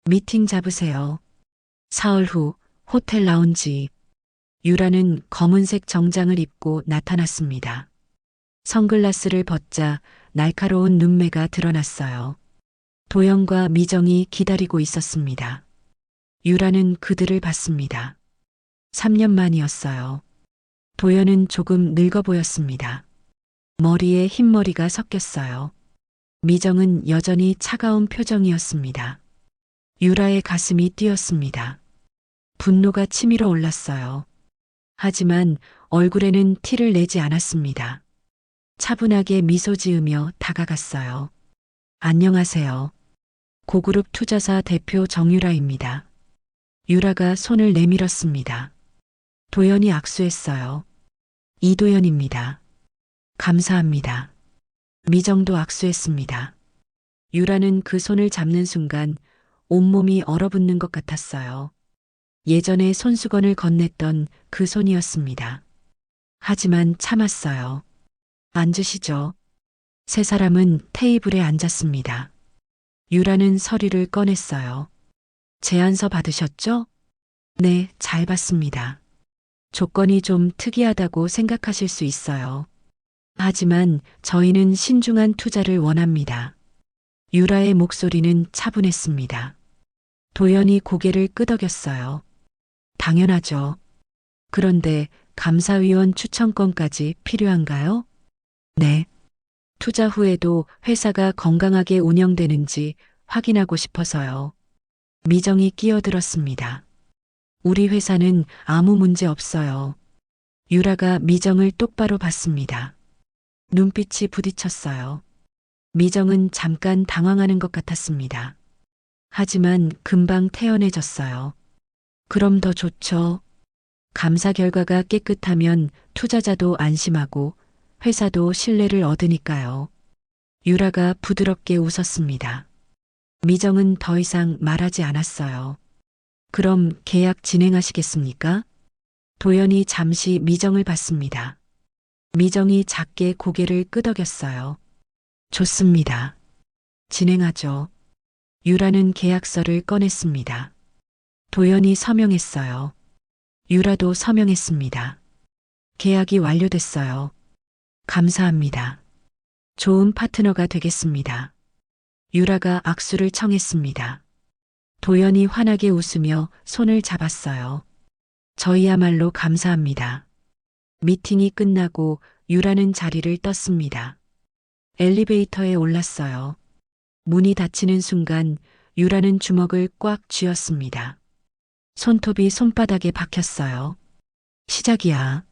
미팅 잡으세요. 사흘 후 호텔 라운지. 유라는 검은색 정장을 입고 나타났습니다. 선글라스를 벗자 날카로운 눈매가 드러났어요. 도연과 미정이 기다리고 있었습니다. 유라는 그들을 봤습니다. 3년 만이었어요. 도연은 조금 늙어 보였습니다. 머리에 흰머리가 섞였어요. 미정은 여전히 차가운 표정이었습니다. 유라의 가슴이 뛰었습니다. 분노가 치밀어 올랐어요. 하지만 얼굴에는 티를 내지 않았습니다. 차분하게 미소 지으며 다가갔어요. 안녕하세요. 고그룹 투자사 대표 정유라입니다. 유라가 손을 내밀었습니다. 도연이 악수했어요. 이도연입니다. 감사합니다. 미정도 악수했습니다. 유라는 그 손을 잡는 순간 온몸이 얼어붙는 것 같았어요. 예전에 손수건을 건넸던 그 손이었습니다. 하지만 참았어요. 앉으시죠. 세 사람은 테이블에 앉았습니다. 유라는 서류를 꺼냈어요. 제안서 받으셨죠? 네, 잘 받습니다. 조건이 좀 특이하다고 생각하실 수 있어요. 하지만 저희는 신중한 투자를 원합니다. 유라의 목소리는 차분했습니다. 도연이 고개를 끄덕였어요. 당연하죠. 그런데 감사위원 추천권까지 필요한가요? 네. 투자 후에도 회사가 건강하게 운영되는지 확인하고 싶어서요. 미정이 끼어들었습니다. 우리 회사는 아무 문제 없어요. 유라가 미정을 똑바로 봤습니다. 눈빛이 부딪혔어요. 미정은 잠깐 당황하는 것 같았습니다. 하지만 금방 태연해졌어요. 그럼 더 좋죠. 감사 결과가 깨끗하면 투자자도 안심하고 회사도 신뢰를 얻으니까요. 유라가 부드럽게 웃었습니다. 미정은 더 이상 말하지 않았어요. 그럼 계약 진행하시겠습니까? 도연이 잠시 미정을 봤습니다. 미정이 작게 고개를 끄덕였어요. 좋습니다. 진행하죠. 유라는 계약서를 꺼냈습니다. 도연이 서명했어요. 유라도 서명했습니다. 계약이 완료됐어요. 감사합니다. 좋은 파트너가 되겠습니다. 유라가 악수를 청했습니다. 도연이 환하게 웃으며 손을 잡았어요. 저희야말로 감사합니다. 미팅이 끝나고 유라는 자리를 떴습니다. 엘리베이터에 올랐어요. 문이 닫히는 순간 유라는 주먹을 꽉 쥐었습니다. 손톱이 손바닥에 박혔어요. 시작이야.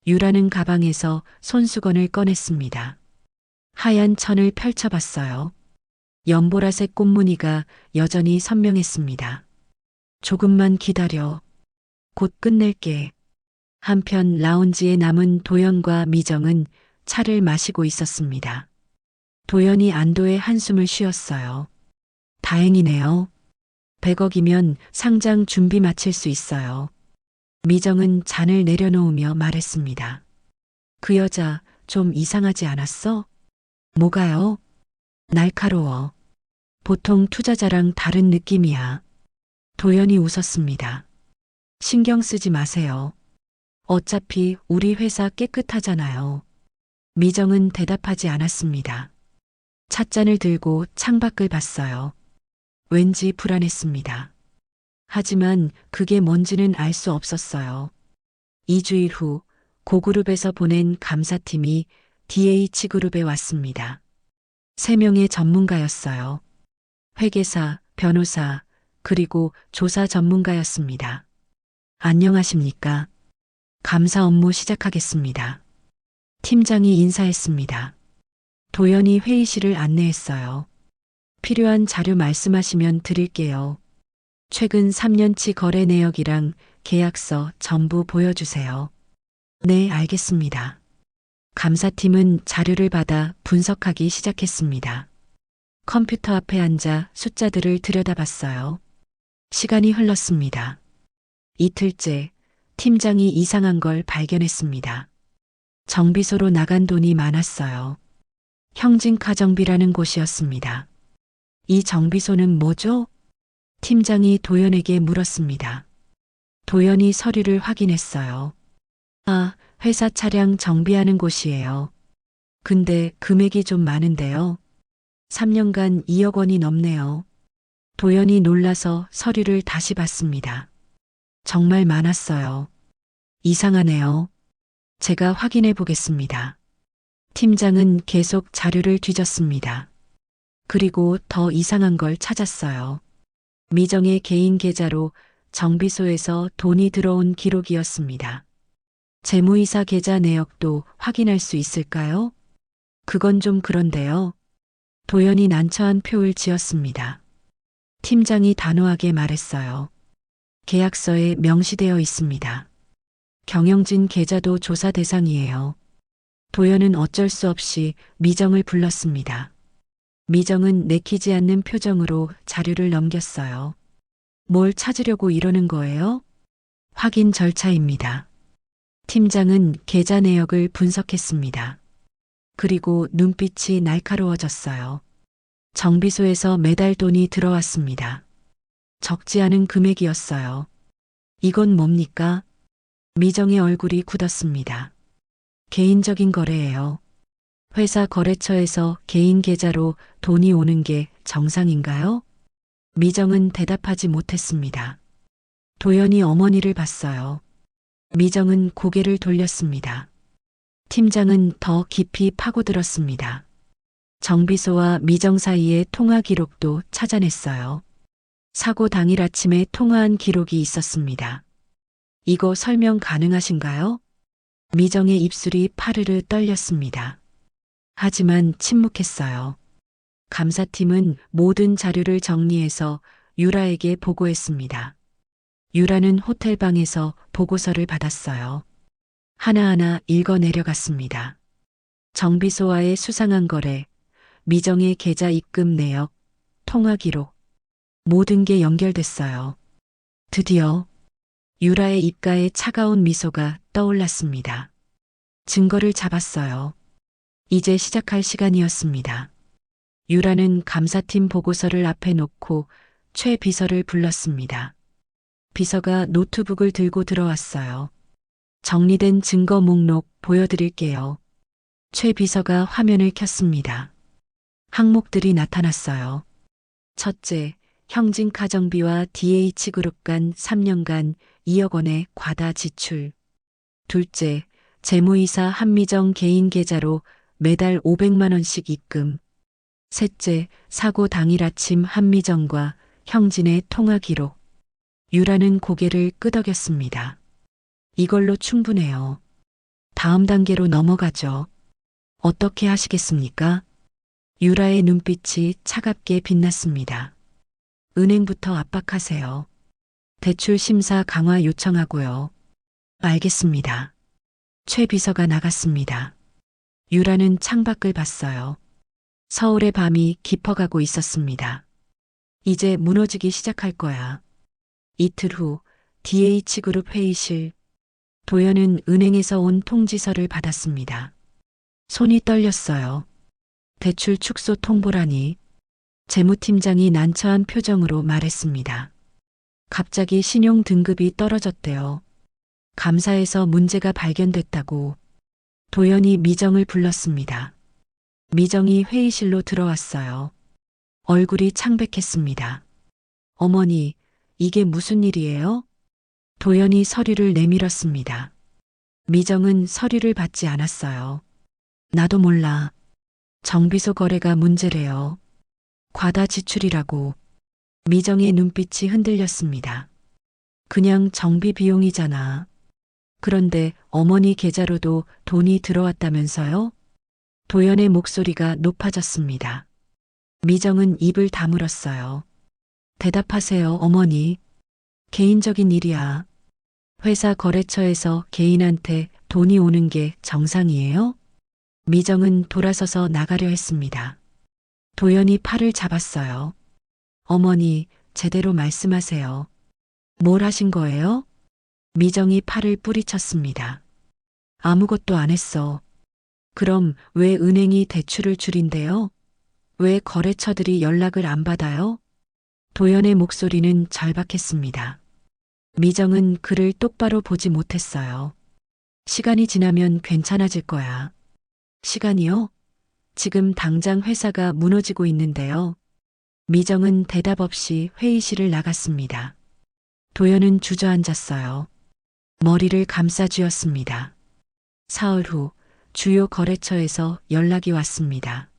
유라는 가방에서 손수건을 꺼냈습니다. 하얀 천을 펼쳐봤어요. 연보라색 꽃무늬가 여전히 선명했습니다. 조금만 기다려. 곧 끝낼게. 한편 라운지에 남은 도연과 미정은 차를 마시고 있었습니다. 도연이 안도의 한숨을 쉬었어요. 다행이네요. 100억이면 상장 준비 마칠 수 있어요. 미정은 잔을 내려놓으며 말했습니다. 그 여자 좀 이상하지 않았어? 뭐가요? 날카로워. 보통 투자자랑 다른 느낌이야. 도연이 웃었습니다. 신경 쓰지 마세요. 어차피 우리 회사 깨끗하잖아요. 미정은 대답하지 않았습니다. 찻잔을 들고 창밖을 봤어요. 왠지 불안했습니다. 하지만 그게 뭔지는 알 수 없었어요. 2주일 후 고그룹에서 보낸 감사팀이 DH그룹에 왔습니다. 3명의 전문가였어요. 회계사, 변호사, 그리고 조사 전문가였습니다. 안녕하십니까? 감사 업무 시작하겠습니다. 팀장이 인사했습니다. 도연이 회의실을 안내했어요. 필요한 자료 말씀하시면 드릴게요. 최근 3년치 거래 내역이랑 계약서 전부 보여주세요. 네, 알겠습니다. 감사팀은 자료를 받아 분석하기 시작했습니다. 컴퓨터 앞에 앉아 숫자들을 들여다봤어요. 시간이 흘렀습니다. 이틀째, 팀장이 이상한 걸 발견했습니다. 정비소로 나간 돈이 많았어요. 형진가정비라는 곳이었습니다. 이 정비소는 뭐죠? 팀장이 도연에게 물었습니다. 도연이 서류를 확인했어요. 아, 회사 차량 정비하는 곳이에요. 근데 금액이 좀 많은데요. 3년간 2억 원이 넘네요. 도연이 놀라서 서류를 다시 봤습니다. 정말 많았어요. 이상하네요. 제가 확인해 보겠습니다. 팀장은 계속 자료를 뒤졌습니다. 그리고 더 이상한 걸 찾았어요. 미정의 개인 계좌로 정비소에서 돈이 들어온 기록이었습니다. 재무이사 계좌 내역도 확인할 수 있을까요? 그건 좀 그런데요. 도연이 난처한 표를 지었습니다. 팀장이 단호하게 말했어요. 계약서에 명시되어 있습니다. 경영진 계좌도 조사 대상이에요. 도연은 어쩔 수 없이 미정을 불렀습니다. 미정은 내키지 않는 표정으로 자료를 넘겼어요. 뭘 찾으려고 이러는 거예요? 확인 절차입니다. 팀장은 계좌 내역을 분석했습니다. 그리고 눈빛이 날카로워졌어요. 정비소에서 매달 돈이 들어왔습니다. 적지 않은 금액이었어요. 이건 뭡니까? 미정의 얼굴이 굳었습니다. 개인적인 거래예요. 회사 거래처에서 개인 계좌로 돈이 오는 게 정상인가요? 미정은 대답하지 못했습니다. 도연이 어머니를 봤어요. 미정은 고개를 돌렸습니다. 팀장은 더 깊이 파고들었습니다. 정비소와 미정 사이의 통화 기록도 찾아냈어요. 사고 당일 아침에 통화한 기록이 있었습니다. 이거 설명 가능하신가요? 미정의 입술이 파르르 떨렸습니다. 하지만 침묵했어요. 감사팀은 모든 자료를 정리해서 유라에게 보고했습니다. 유라는 호텔방에서 보고서를 받았어요. 하나하나 읽어 내려갔습니다. 정비소와의 수상한 거래, 미정의 계좌 입금 내역, 통화 기록, 모든 게 연결됐어요. 드디어 유라의 입가에 차가운 미소가 떠올랐습니다. 증거를 잡았어요. 이제 시작할 시간이었습니다. 유라는 감사팀 보고서를 앞에 놓고 최 비서를 불렀습니다. 비서가 노트북을 들고 들어왔어요. 정리된 증거 목록 보여드릴게요. 최 비서가 화면을 켰습니다. 항목들이 나타났어요. 첫째, 형진 가정비와 DH그룹 간 3년간 2억 원의 과다 지출. 둘째, 재무이사 한미정 개인 계좌로 매달 500만 원씩 입금. 셋째, 사고 당일 아침 한미정과 형진의 통화 기록. 유라는 고개를 끄덕였습니다. 이걸로 충분해요. 다음 단계로 넘어가죠. 어떻게 하시겠습니까? 유라의 눈빛이 차갑게 빛났습니다. 은행부터 압박하세요. 대출 심사 강화 요청하고요. 알겠습니다. 최 비서가 나갔습니다. 유라는 창밖을 봤어요. 서울의 밤이 깊어가고 있었습니다. 이제 무너지기 시작할 거야. 이틀 후 DH그룹 회의실. 도연은 은행에서 온 통지서를 받았습니다. 손이 떨렸어요. 대출 축소 통보라니. 재무팀장이 난처한 표정으로 말했습니다. 갑자기 신용 등급이 떨어졌대요. 감사에서 문제가 발견됐다고. 도연이 미정을 불렀습니다. 미정이 회의실로 들어왔어요. 얼굴이 창백했습니다. 어머니, 이게 무슨 일이에요? 도연이 서류를 내밀었습니다. 미정은 서류를 받지 않았어요. 나도 몰라. 정비소 거래가 문제래요. 과다 지출이라고. 미정의 눈빛이 흔들렸습니다. 그냥 정비 비용이잖아. 그런데 어머니 계좌로도 돈이 들어왔다면서요? 도연의 목소리가 높아졌습니다. 미정은 입을 다물었어요. 대답하세요, 어머니. 개인적인 일이야. 회사 거래처에서 개인한테 돈이 오는 게 정상이에요? 미정은 돌아서서 나가려 했습니다. 도연이 팔을 잡았어요. 어머니, 제대로 말씀하세요. 뭘 하신 거예요? 미정이 팔을 뿌리쳤습니다. 아무것도 안 했어. 그럼 왜 은행이 대출을 줄인대요? 왜 거래처들이 연락을 안 받아요? 도연의 목소리는 절박했습니다. 미정은 그를 똑바로 보지 못했어요. 시간이 지나면 괜찮아질 거야. 시간이요? 지금 당장 회사가 무너지고 있는데요. 미정은 대답 없이 회의실을 나갔습니다. 도연은 주저앉았어요. 머리를 감싸쥐었습니다. 사흘 후 주요 거래처에서 연락이 왔습니다.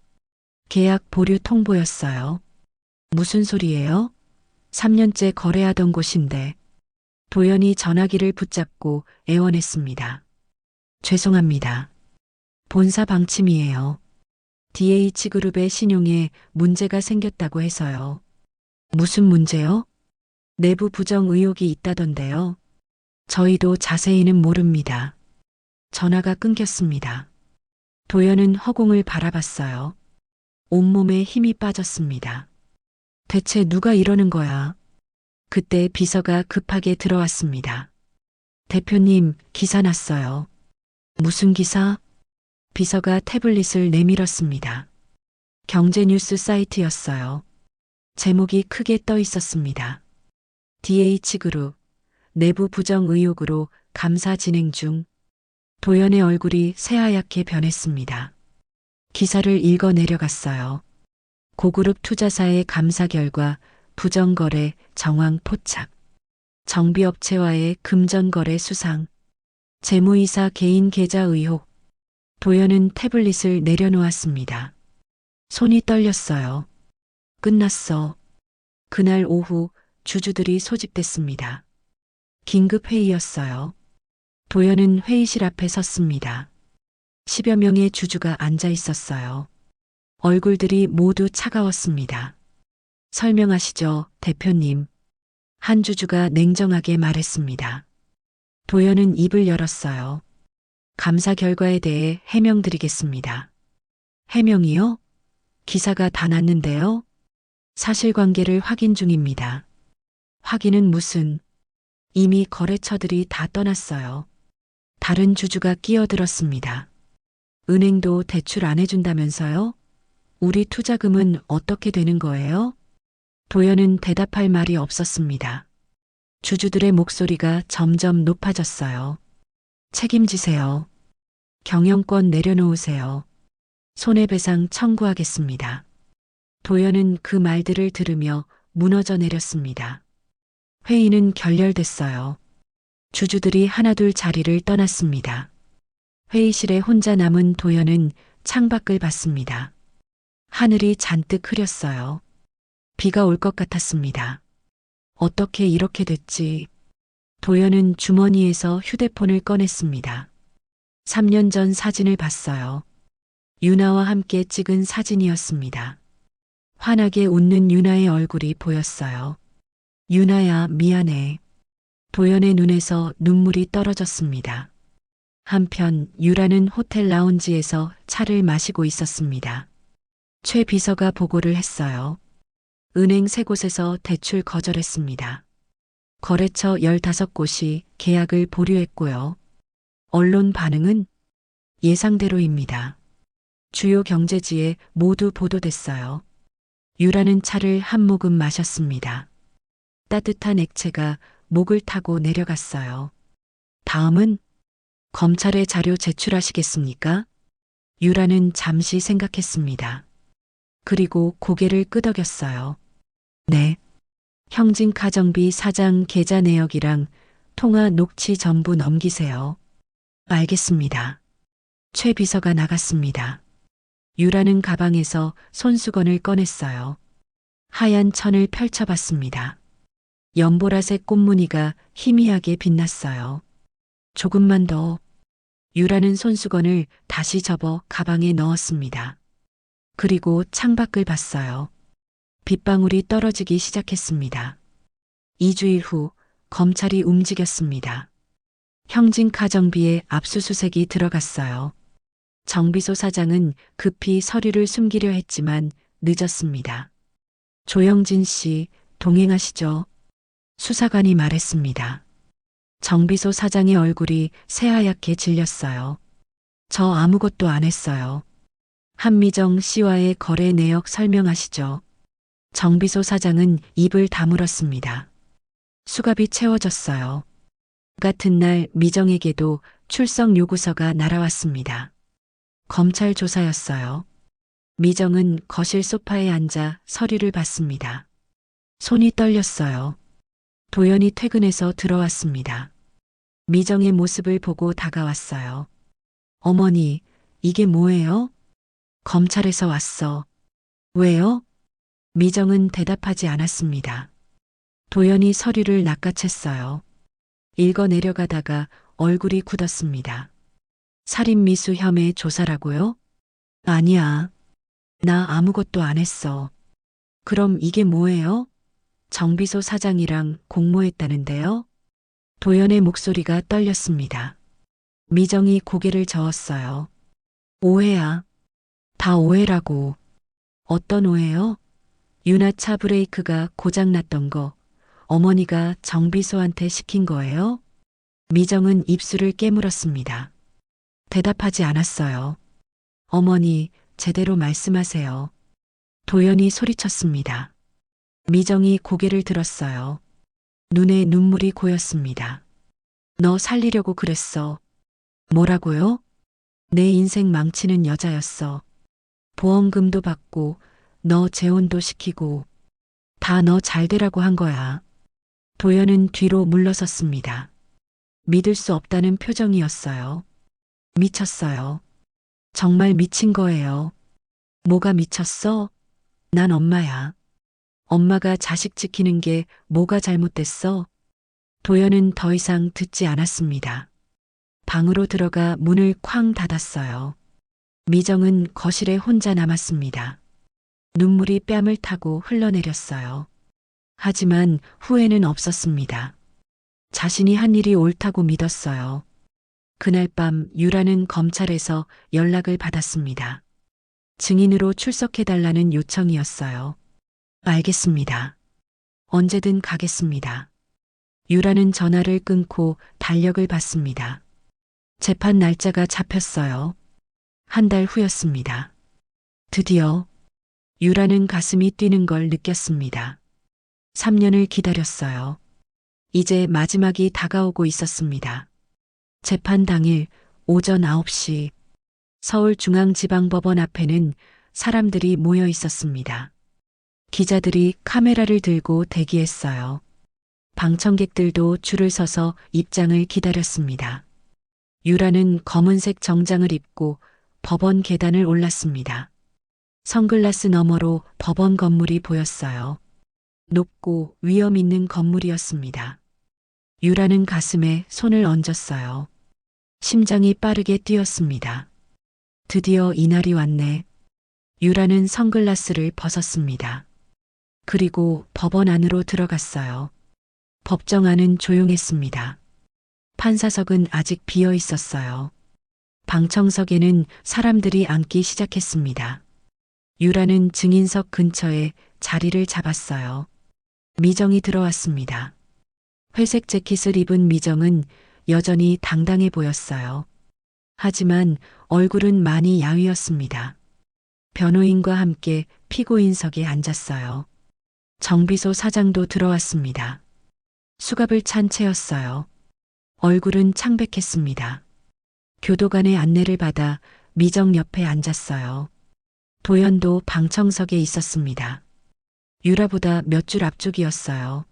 계약 보류 통보였어요. 무슨 소리예요? 3년째 거래하던 곳인데. 도연이 전화기를 붙잡고 애원했습니다. 죄송합니다. 본사 방침이에요. DH그룹의 신용에 문제가 생겼다고 해서요. 무슨 문제요? 내부 부정 의혹이 있다던데요. 저희도 자세히는 모릅니다. 전화가 끊겼습니다. 도연은 허공을 바라봤어요. 온몸에 힘이 빠졌습니다. 대체 누가 이러는 거야? 그때 비서가 급하게 들어왔습니다. 대표님, 기사 났어요. 무슨 기사? 비서가 태블릿을 내밀었습니다. 경제뉴스 사이트였어요. 제목이 크게 떠 있었습니다. DH그룹 내부 부정 의혹으로 감사 진행 중. 도연의 얼굴이 새하얗게 변했습니다. 기사를 읽어 내려갔어요. 고그룹 투자사의 감사 결과 부정거래 정황 포착, 정비업체와의 금전거래 수상, 재무이사 개인 계좌 의혹. 도연은 태블릿을 내려놓았습니다. 손이 떨렸어요. 끝났어. 그날 오후 주주들이 소집됐습니다. 긴급 회의였어요. 도연은 회의실 앞에 섰습니다. 10여 명의 주주가 앉아 있었어요. 얼굴들이 모두 차가웠습니다. 설명하시죠, 대표님. 한 주주가 냉정하게 말했습니다. 도연은 입을 열었어요. 감사 결과에 대해 해명드리겠습니다. 해명이요? 기사가 다 났는데요. 사실관계를 확인 중입니다. 확인은 무슨? 이미 거래처들이 다 떠났어요. 다른 주주가 끼어들었습니다. 은행도 대출 안 해준다면서요? 우리 투자금은 어떻게 되는 거예요? 도연은 대답할 말이 없었습니다. 주주들의 목소리가 점점 높아졌어요. 책임지세요. 경영권 내려놓으세요. 손해배상 청구하겠습니다. 도연은 그 말들을 들으며 무너져 내렸습니다. 회의는 결렬됐어요. 주주들이 하나둘 자리를 떠났습니다. 회의실에 혼자 남은 도연은 창밖을 봤습니다. 하늘이 잔뜩 흐렸어요. 비가 올 것 같았습니다. 어떻게 이렇게 됐지? 도연은 주머니에서 휴대폰을 꺼냈습니다. 3년 전 사진을 봤어요. 유나와 함께 찍은 사진이었습니다. 환하게 웃는 유나의 얼굴이 보였어요. 유나야, 미안해. 도연의 눈에서 눈물이 떨어졌습니다. 한편 유라는 호텔 라운지에서 차를 마시고 있었습니다. 최 비서가 보고를 했어요. 은행 3곳에서 대출 거절했습니다. 거래처 15곳이 계약을 보류했고요. 언론 반응은 예상대로입니다. 주요 경제지에 모두 보도됐어요. 유라는 차를 한 모금 마셨습니다. 따뜻한 액체가 목을 타고 내려갔어요. 다음은 검찰에 자료 제출하시겠습니까? 유라는 잠시 생각했습니다. 그리고 고개를 끄덕였어요. 네. 형진가정비 사장 계좌 내역이랑 통화 녹취 전부 넘기세요. 알겠습니다. 최 비서가 나갔습니다. 유라는 가방에서 손수건을 꺼냈어요. 하얀 천을 펼쳐봤습니다. 연보라색 꽃무늬가 희미하게 빛났어요. 조금만 더. 유라는 손수건을 다시 접어 가방에 넣었습니다. 그리고 창밖을 봤어요. 빗방울이 떨어지기 시작했습니다. 2주일 후 검찰이 움직였습니다. 형진 가정비에 압수수색이 들어갔어요. 정비소 사장은 급히 서류를 숨기려 했지만 늦었습니다. 조영진 씨, 동행하시죠? 수사관이 말했습니다. 정비소 사장의 얼굴이 새하얗게 질렸어요. 저 아무것도 안 했어요. 한미정 씨와의 거래 내역 설명하시죠. 정비소 사장은 입을 다물었습니다. 수갑이 채워졌어요. 같은 날 미정에게도 출석 요구서가 날아왔습니다. 검찰 조사였어요. 미정은 거실 소파에 앉아 서류를 봤습니다. 손이 떨렸어요. 도연이 퇴근해서 들어왔습니다. 미정의 모습을 보고 다가왔어요. 어머니, 이게 뭐예요? 검찰에서 왔어. 왜요? 미정은 대답하지 않았습니다. 도연이 서류를 낚아챘어요. 읽어 내려가다가 얼굴이 굳었습니다. 살인미수 혐의 조사라고요? 아니야. 나 아무것도 안 했어. 그럼 이게 뭐예요? 정비소 사장이랑 공모했다는데요? 도연의 목소리가 떨렸습니다. 미정이 고개를 저었어요. 오해야. 다 오해라고. 어떤 오해요? 유나차 브레이크가 고장났던 거 어머니가 정비소한테 시킨 거예요? 미정은 입술을 깨물었습니다. 대답하지 않았어요. 어머니, 제대로 말씀하세요. 도연이 소리쳤습니다. 미정이 고개를 들었어요. 눈에 눈물이 고였습니다. 너 살리려고 그랬어. 뭐라고요? 내 인생 망치는 여자였어. 보험금도 받고 너 재혼도 시키고 다 너 잘되라고 한 거야. 도연은 뒤로 물러섰습니다. 믿을 수 없다는 표정이었어요. 미쳤어요. 정말 미친 거예요. 뭐가 미쳤어? 난 엄마야. 엄마가 자식 지키는 게 뭐가 잘못됐어? 도연은 더 이상 듣지 않았습니다. 방으로 들어가 문을 쾅 닫았어요. 미정은 거실에 혼자 남았습니다. 눈물이 뺨을 타고 흘러내렸어요. 하지만 후회는 없었습니다. 자신이 한 일이 옳다고 믿었어요. 그날 밤 유라는 검찰에서 연락을 받았습니다. 증인으로 출석해달라는 요청이었어요. 알겠습니다. 언제든 가겠습니다. 유라는 전화를 끊고 달력을 봤습니다. 재판 날짜가 잡혔어요. 한 달 후였습니다. 드디어 유라는 가슴이 뛰는 걸 느꼈습니다. 3년을 기다렸어요. 이제 마지막이 다가오고 있었습니다. 재판 당일 오전 9시 서울중앙지방법원 앞에는 사람들이 모여 있었습니다. 기자들이 카메라를 들고 대기했어요. 방청객들도 줄을 서서 입장을 기다렸습니다. 유라는 검은색 정장을 입고 법원 계단을 올랐습니다. 선글라스 너머로 법원 건물이 보였어요. 높고 위험 있는 건물이었습니다. 유라는 가슴에 손을 얹었어요. 심장이 빠르게 뛰었습니다. 드디어 이날이 왔네. 유라는 선글라스를 벗었습니다. 그리고 법원 안으로 들어갔어요. 법정 안은 조용했습니다. 판사석은 아직 비어 있었어요. 방청석에는 사람들이 앉기 시작했습니다. 유라는 증인석 근처에 자리를 잡았어요. 미정이 들어왔습니다. 회색 재킷을 입은 미정은 여전히 당당해 보였어요. 하지만 얼굴은 많이 야위었습니다. 변호인과 함께 피고인석에 앉았어요. 정비소 사장도 들어왔습니다. 수갑을 찬 채였어요. 얼굴은 창백했습니다. 교도관의 안내를 받아 미정 옆에 앉았어요. 도연도 방청석에 있었습니다. 유라보다 몇 줄 앞쪽이었어요.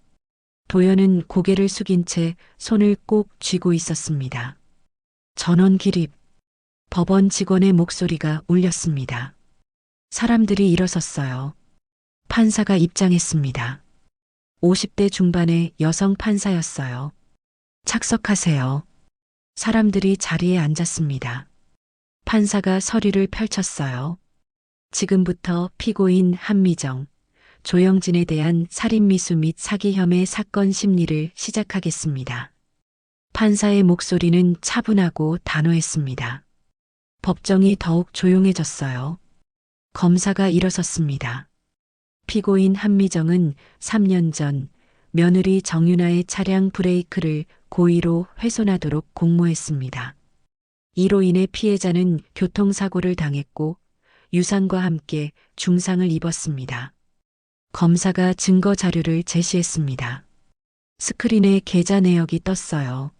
도연은 고개를 숙인 채 손을 꼭 쥐고 있었습니다. 전원 기립. 법원 직원의 목소리가 울렸습니다. 사람들이 일어섰어요. 판사가 입장했습니다. 50대 중반의 여성 판사였어요. 착석하세요. 사람들이 자리에 앉았습니다. 판사가 서류를 펼쳤어요. 지금부터 피고인 한미정, 조영진에 대한 살인미수 및 사기 혐의 사건 심리를 시작하겠습니다. 판사의 목소리는 차분하고 단호했습니다. 법정이 더욱 조용해졌어요. 검사가 일어섰습니다. 피고인 한미정은 3년 전 며느리 정윤아의 차량 브레이크를 고의로 훼손하도록 공모했습니다. 이로 인해 피해자는 교통사고를 당했고 유상과 함께 중상을 입었습니다. 검사가 증거 자료를 제시했습니다. 스크린에 계좌 내역이 떴어요.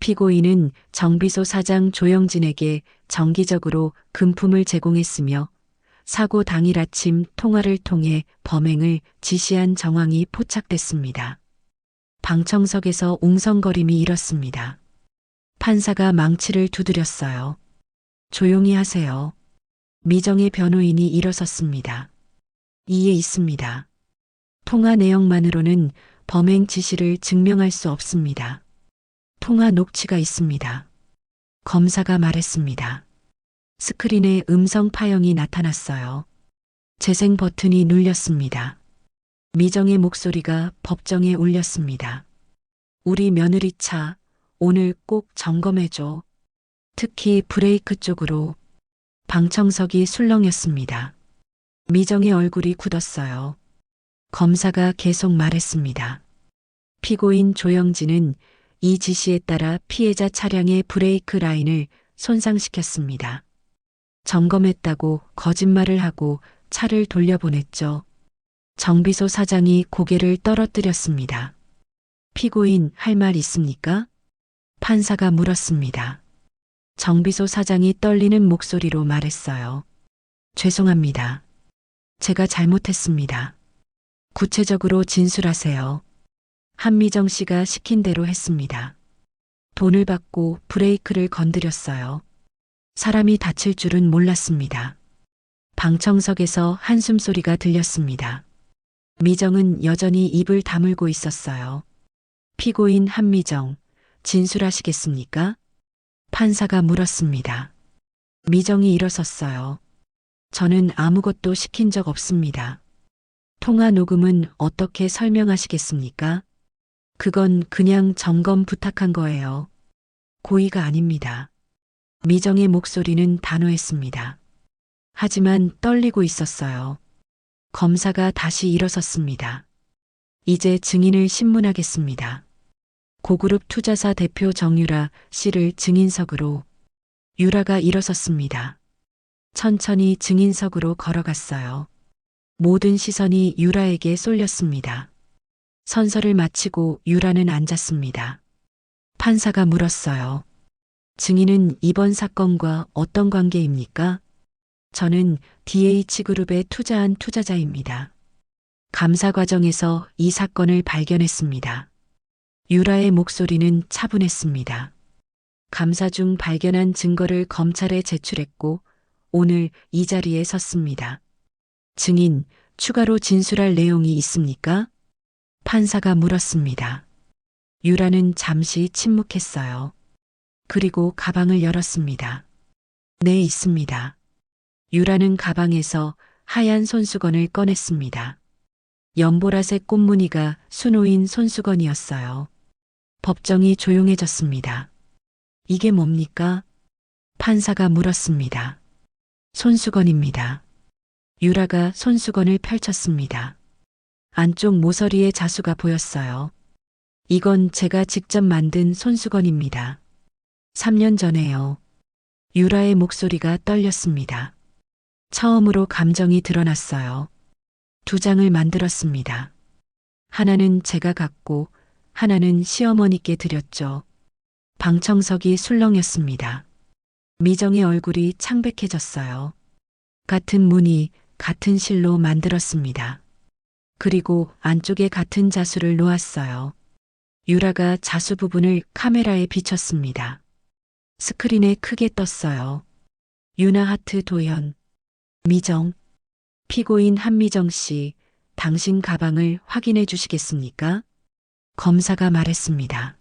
피고인은 정비소 사장 조영진에게 정기적으로 금품을 제공했으며 사고 당일 아침 통화를 통해 범행을 지시한 정황이 포착됐습니다. 방청석에서 웅성거림이 일었습니다. 판사가 망치를 두드렸어요. 조용히 하세요. 미정의 변호인이 일어섰습니다. 이에 있습니다. 통화 내용만으로는 범행 지시를 증명할 수 없습니다. 통화 녹취가 있습니다. 검사가 말했습니다. 스크린에 음성 파형이 나타났어요. 재생 버튼이 눌렸습니다. 미정의 목소리가 법정에 울렸습니다. 우리 며느리 차 오늘 꼭 점검해줘. 특히 브레이크 쪽으로. 방청석이 술렁였습니다. 미정의 얼굴이 굳었어요. 검사가 계속 말했습니다. 피고인 조영진은 이 지시에 따라 피해자 차량의 브레이크 라인을 손상시켰습니다. 점검했다고 거짓말을 하고 차를 돌려보냈죠. 정비소 사장이 고개를 떨어뜨렸습니다. 피고인 할 말 있습니까? 판사가 물었습니다. 정비소 사장이 떨리는 목소리로 말했어요. 죄송합니다. 제가 잘못했습니다. 구체적으로 진술하세요. 한미정 씨가 시킨 대로 했습니다. 돈을 받고 브레이크를 건드렸어요. 사람이 다칠 줄은 몰랐습니다. 방청석에서 한숨 소리가 들렸습니다. 미정은 여전히 입을 다물고 있었어요. 피고인 한미정, 진술하시겠습니까? 판사가 물었습니다. 미정이 일어섰어요. 저는 아무것도 시킨 적 없습니다. 통화 녹음은 어떻게 설명하시겠습니까? 그건 그냥 점검 부탁한 거예요. 고의가 아닙니다. 미정의 목소리는 단호했습니다. 하지만 떨리고 있었어요. 검사가 다시 일어섰습니다. 이제 증인을 신문하겠습니다. 고그룹 투자사 대표 정유라 씨를 증인석으로. 유라가 일어섰습니다. 천천히 증인석으로 걸어갔어요. 모든 시선이 유라에게 쏠렸습니다. 선서를 마치고 유라는 앉았습니다. 판사가 물었어요. 증인은 이번 사건과 어떤 관계입니까? 저는 DH그룹에 투자한 투자자입니다. 감사 과정에서 이 사건을 발견했습니다. 유라의 목소리는 차분했습니다. 감사 중 발견한 증거를 검찰에 제출했고 오늘 이 자리에 섰습니다. 증인, 추가로 진술할 내용이 있습니까? 판사가 물었습니다. 유라는 잠시 침묵했어요. 그리고 가방을 열었습니다. 네, 있습니다. 유라는 가방에서 하얀 손수건을 꺼냈습니다. 연보라색 꽃무늬가 수놓인 손수건이었어요. 법정이 조용해졌습니다. 이게 뭡니까? 판사가 물었습니다. 손수건입니다. 유라가 손수건을 펼쳤습니다. 안쪽 모서리에 자수가 보였어요. 이건 제가 직접 만든 손수건입니다. 3년 전에요. 유라의 목소리가 떨렸습니다. 처음으로 감정이 드러났어요. 2장을 만들었습니다. 하나는 제가 갖고 하나는 시어머니께 드렸죠. 방청석이 술렁였습니다. 미정의 얼굴이 창백해졌어요. 같은 무늬, 같은 실로 만들었습니다. 그리고 안쪽에 같은 자수를 놓았어요. 유라가 자수 부분을 카메라에 비췄습니다. 스크린에 크게 떴어요. 유나 하트 도연. 미정. 피고인 한미정 씨, 당신 가방을 확인해 주시겠습니까? 검사가 말했습니다.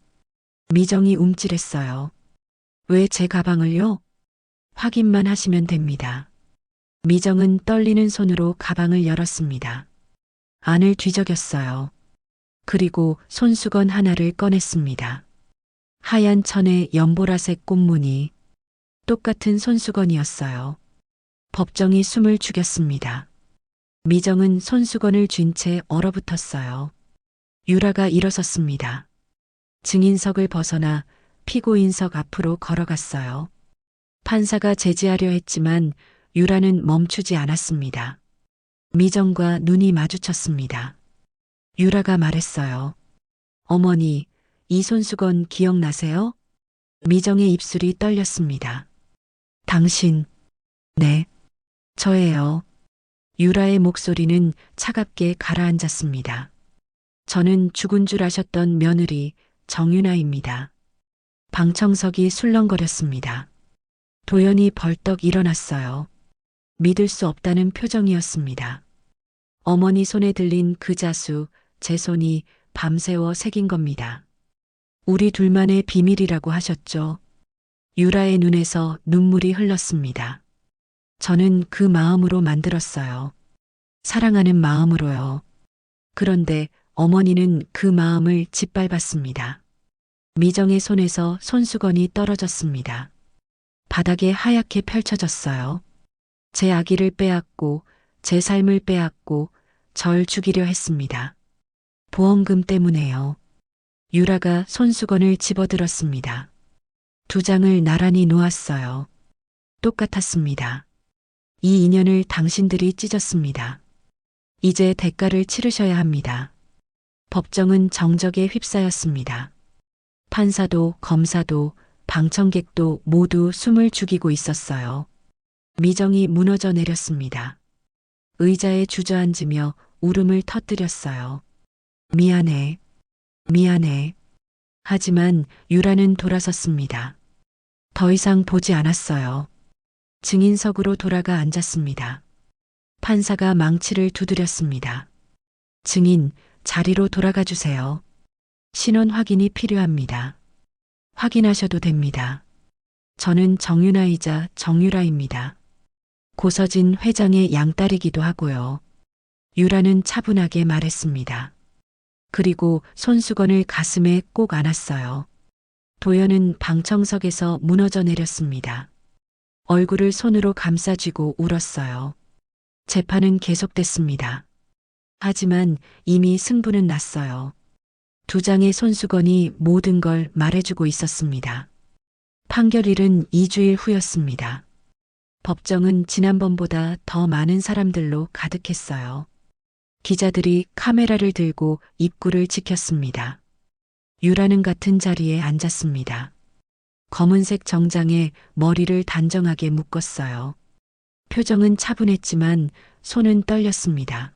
미정이 움찔했어요. 왜 제 가방을요? 확인만 하시면 됩니다. 미정은 떨리는 손으로 가방을 열었습니다. 안을 뒤적였어요. 그리고 손수건 하나를 꺼냈습니다. 하얀 천에 연보라색 꽃무늬, 똑같은 손수건이었어요. 법정이 숨을 죽였습니다. 미정은 손수건을 쥔 채 얼어붙었어요. 유라가 일어섰습니다. 증인석을 벗어나 피고인석 앞으로 걸어갔어요. 판사가 제지하려 했지만 유라는 멈추지 않았습니다. 미정과 눈이 마주쳤습니다. 유라가 말했어요. 어머니, 이 손수건 기억나세요? 미정의 입술이 떨렸습니다. 당신, 네, 저예요. 유라의 목소리는 차갑게 가라앉았습니다. 저는 죽은 줄 아셨던 며느리 정유나입니다. 방청석이 술렁거렸습니다. 도연이 벌떡 일어났어요. 믿을 수 없다는 표정이었습니다. 어머니 손에 들린 그 자수, 제 손이 밤새워 새긴 겁니다. 우리 둘만의 비밀이라고 하셨죠. 유라의 눈에서 눈물이 흘렀습니다. 저는 그 마음으로 만들었어요. 사랑하는 마음으로요. 그런데 어머니는 그 마음을 짓밟았습니다. 미정의 손에서 손수건이 떨어졌습니다. 바닥에 하얗게 펼쳐졌어요. 제 아기를 빼앗고 제 삶을 빼앗고 절 죽이려 했습니다. 보험금 때문에요. 유라가 손수건을 집어들었습니다. 두 장을 나란히 놓았어요. 똑같았습니다. 이 인연을 당신들이 찢었습니다. 이제 대가를 치르셔야 합니다. 법정은 정적에 휩싸였습니다. 판사도 검사도 방청객도 모두 숨을 죽이고 있었어요. 미정이 무너져 내렸습니다. 의자에 주저앉으며 울음을 터뜨렸어요. 미안해. 미안해. 하지만 유라는 돌아섰습니다. 더 이상 보지 않았어요. 증인석으로 돌아가 앉았습니다. 판사가 망치를 두드렸습니다. 증인, 자리로 돌아가 주세요. 신원 확인이 필요합니다. 확인하셔도 됩니다. 저는 정유나이자 정유라입니다. 고서진 회장의 양딸이기도 하고요. 유라는 차분하게 말했습니다. 그리고 손수건을 가슴에 꼭 안았어요. 도연은 방청석에서 무너져 내렸습니다. 얼굴을 손으로 감싸쥐고 울었어요. 재판은 계속됐습니다. 하지만 이미 승부는 났어요. 두 장의 손수건이 모든 걸 말해주고 있었습니다. 판결일은 2주일 후였습니다. 법정은 지난번보다 더 많은 사람들로 가득했어요. 기자들이 카메라를 들고 입구를 지켰습니다. 유라는 같은 자리에 앉았습니다. 검은색 정장에 머리를 단정하게 묶었어요. 표정은 차분했지만 손은 떨렸습니다.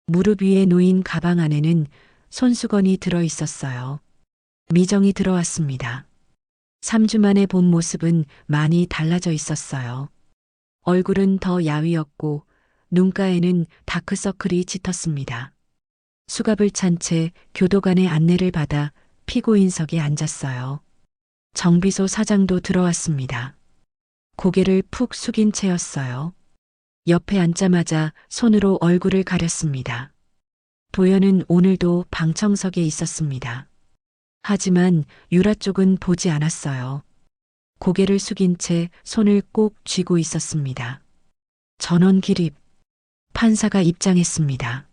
무릎 위에 놓인 가방 안에는 손수건이 들어 있었어요. 미정이 들어왔습니다. 3주 만에 본 모습은 많이 달라져 있었어요. 얼굴은 더 야위었고 눈가에는 다크서클이 짙었습니다. 수갑을 찬 채 교도관의 안내를 받아 피고인석에 앉았어요. 정비소 사장도 들어왔습니다. 고개를 푹 숙인 채였어요. 옆에 앉자마자 손으로 얼굴을 가렸습니다. 도연은 오늘도 방청석에 있었습니다. 하지만 유라 쪽은 보지 않았어요. 고개를 숙인 채 손을 꼭 쥐고 있었습니다. 전원 기립. 판사가 입장했습니다.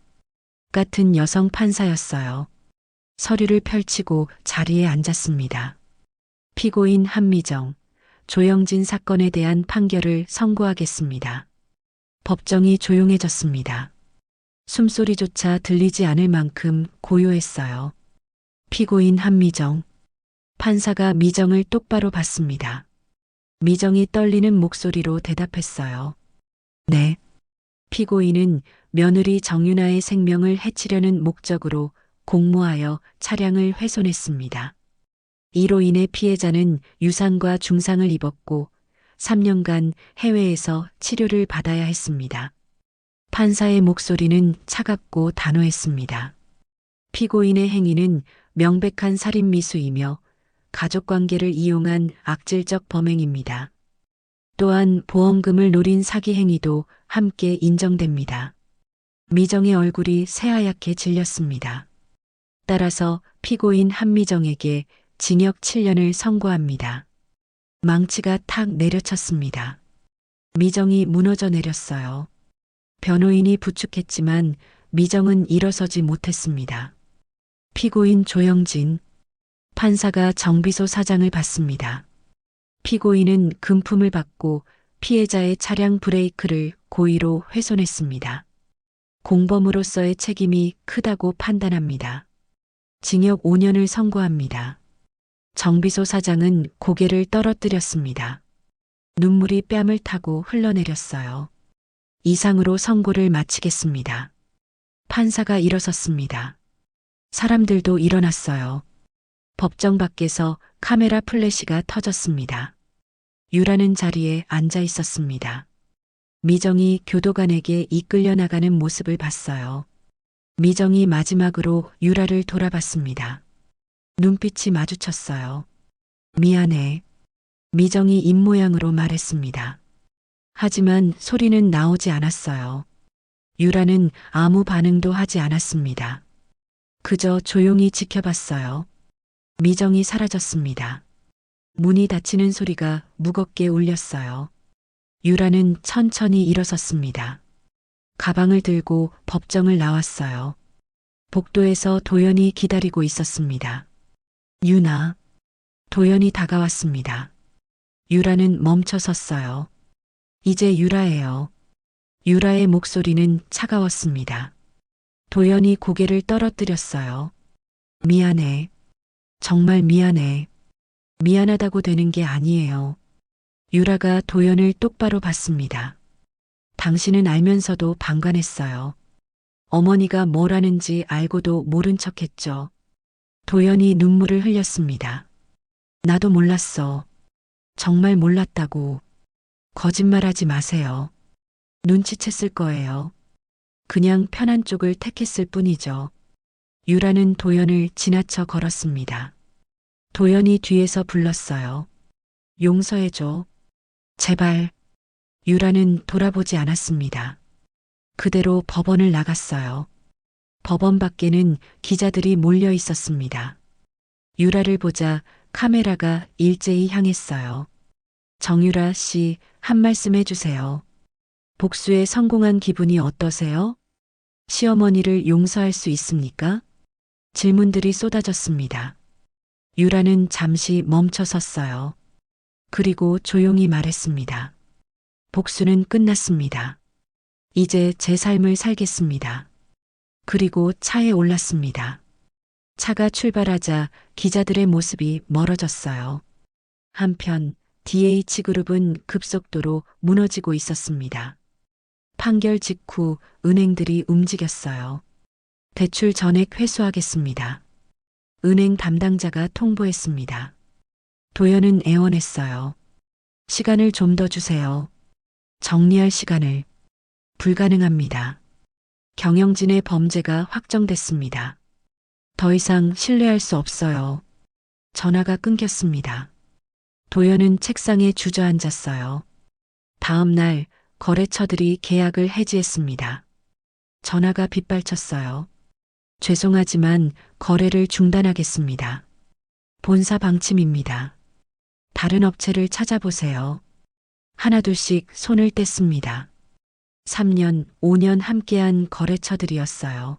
같은 여성 판사였어요. 서류를 펼치고 자리에 앉았습니다. 피고인 한미정, 조영진 사건에 대한 판결을 선고하겠습니다. 법정이 조용해졌습니다. 숨소리조차 들리지 않을 만큼 고요했어요. 피고인 한미정. 판사가 미정을 똑바로 봤습니다. 미정이 떨리는 목소리로 대답했어요. 네. 피고인은 며느리 정유나의 생명을 해치려는 목적으로 공모하여 차량을 훼손했습니다. 이로 인해 피해자는 유상과 중상을 입었고 3년간 해외에서 치료를 받아야 했습니다. 판사의 목소리는 차갑고 단호했습니다. 피고인의 행위는 명백한 살인미수이며 가족관계를 이용한 악질적 범행입니다. 또한 보험금을 노린 사기 행위도 함께 인정됩니다. 미정의 얼굴이 새하얗게 질렸습니다. 따라서 피고인 한미정에게 징역 7년을 선고합니다. 망치가 탁 내려쳤습니다. 미정이 무너져 내렸어요. 변호인이 부축했지만 미정은 일어서지 못했습니다. 피고인 조영진, 판사가 정비소 사장을 받습니다. 피고인은 금품을 받고 피해자의 차량 브레이크를 고의로 훼손했습니다. 공범으로서의 책임이 크다고 판단합니다. 징역 5년을 선고합니다. 정비소 사장은 고개를 떨어뜨렸습니다. 눈물이 뺨을 타고 흘러내렸어요. 이상으로 선고를 마치겠습니다. 판사가 일어섰습니다. 사람들도 일어났어요. 법정 밖에서 카메라 플래시가 터졌습니다. 유라는 자리에 앉아 있었습니다. 미정이 교도관에게 이끌려 나가는 모습을 봤어요. 미정이 마지막으로 유라를 돌아봤습니다. 눈빛이 마주쳤어요. 미안해. 미정이 입모양으로 말했습니다. 하지만 소리는 나오지 않았어요. 유라는 아무 반응도 하지 않았습니다. 그저 조용히 지켜봤어요. 미정이 사라졌습니다. 문이 닫히는 소리가 무겁게 울렸어요. 유라는 천천히 일어섰습니다. 가방을 들고 법정을 나왔어요. 복도에서 도연이 기다리고 있었습니다. 유나. 도연이 다가왔습니다. 유라는 멈춰 섰어요. 이제 유라예요. 유라의 목소리는 차가웠습니다. 도연이 고개를 떨어뜨렸어요. 미안해. 정말 미안해. 미안하다고 되는 게 아니에요. 유라가 도연을 똑바로 봤습니다. 당신은 알면서도 방관했어요. 어머니가 뭘 하는지 알고도 모른 척했죠. 도연이 눈물을 흘렸습니다. 나도 몰랐어. 정말 몰랐다고. 거짓말하지 마세요. 눈치챘을 거예요. 그냥 편한 쪽을 택했을 뿐이죠. 유라는 도연을 지나쳐 걸었습니다. 도연이 뒤에서 불렀어요. 용서해줘. 제발. 유라는 돌아보지 않았습니다. 그대로 법원을 나갔어요. 법원 밖에는 기자들이 몰려 있었습니다. 유라를 보자 카메라가 일제히 향했어요. 정유라 씨, 한 말씀 해주세요. 복수에 성공한 기분이 어떠세요? 시어머니를 용서할 수 있습니까? 질문들이 쏟아졌습니다. 유라는 잠시 멈춰 섰어요. 그리고 조용히 말했습니다. 복수는 끝났습니다. 이제 제 삶을 살겠습니다. 그리고 차에 올랐습니다. 차가 출발하자 기자들의 모습이 멀어졌어요. 한편 DH그룹은 급속도로 무너지고 있었습니다. 판결 직후 은행들이 움직였어요. 대출 전액 회수하겠습니다. 은행 담당자가 통보했습니다. 도연은 애원했어요. 시간을 좀 더 주세요. 정리할 시간을. 불가능합니다. 경영진의 범죄가 확정됐습니다. 더 이상 신뢰할 수 없어요. 전화가 끊겼습니다. 도연은 책상에 주저앉았어요. 다음 날 거래처들이 계약을 해지했습니다. 전화가 빗발쳤어요. 죄송하지만 거래를 중단하겠습니다. 본사 방침입니다. 다른 업체를 찾아보세요. 하나둘씩 손을 뗐습니다. 3년, 5년 함께한 거래처들이었어요.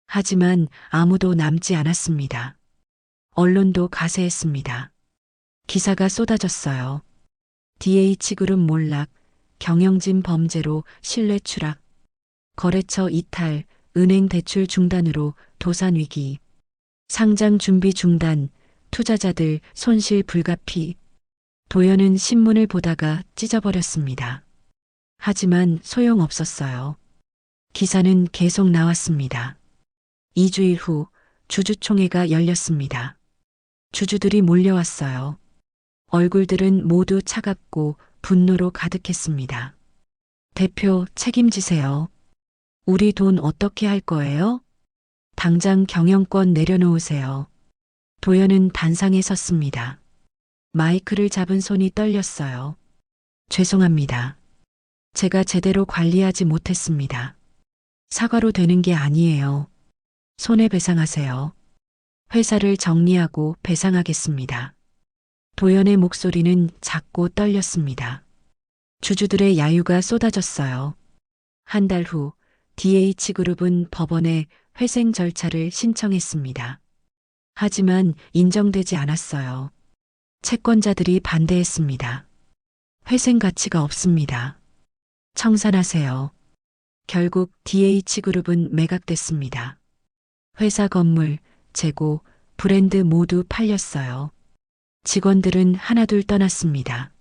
하지만 아무도 남지 않았습니다. 언론도 가세했습니다. 기사가 쏟아졌어요. DH그룹 몰락, 경영진 범죄로 신뢰 추락, 거래처 이탈, 은행 대출 중단으로 도산 위기, 상장 준비 중단, 투자자들 손실 불가피. 도연은 신문을 보다가 찢어버렸습니다. 하지만 소용없었어요. 기사는 계속 나왔습니다. 2주일 후 주주총회가 열렸습니다. 주주들이 몰려왔어요. 얼굴들은 모두 차갑고 분노로 가득했습니다. 대표 책임지세요. 우리 돈 어떻게 할 거예요? 당장 경영권 내려놓으세요. 도연은 단상에 섰습니다. 마이크를 잡은 손이 떨렸어요. 죄송합니다. 제가 제대로 관리하지 못했습니다. 사과로 되는 게 아니에요. 손해배상하세요. 회사를 정리하고 배상하겠습니다. 도연의 목소리는 작고 떨렸습니다. 주주들의 야유가 쏟아졌어요. 한 달 후 DH그룹은 법원에 회생 절차를 신청했습니다. 하지만 인정되지 않았어요. 채권자들이 반대했습니다. 회생 가치가 없습니다. 청산하세요. 결국 DH그룹은 매각됐습니다. 회사 건물, 재고, 브랜드 모두 팔렸어요. 직원들은 하나둘 떠났습니다.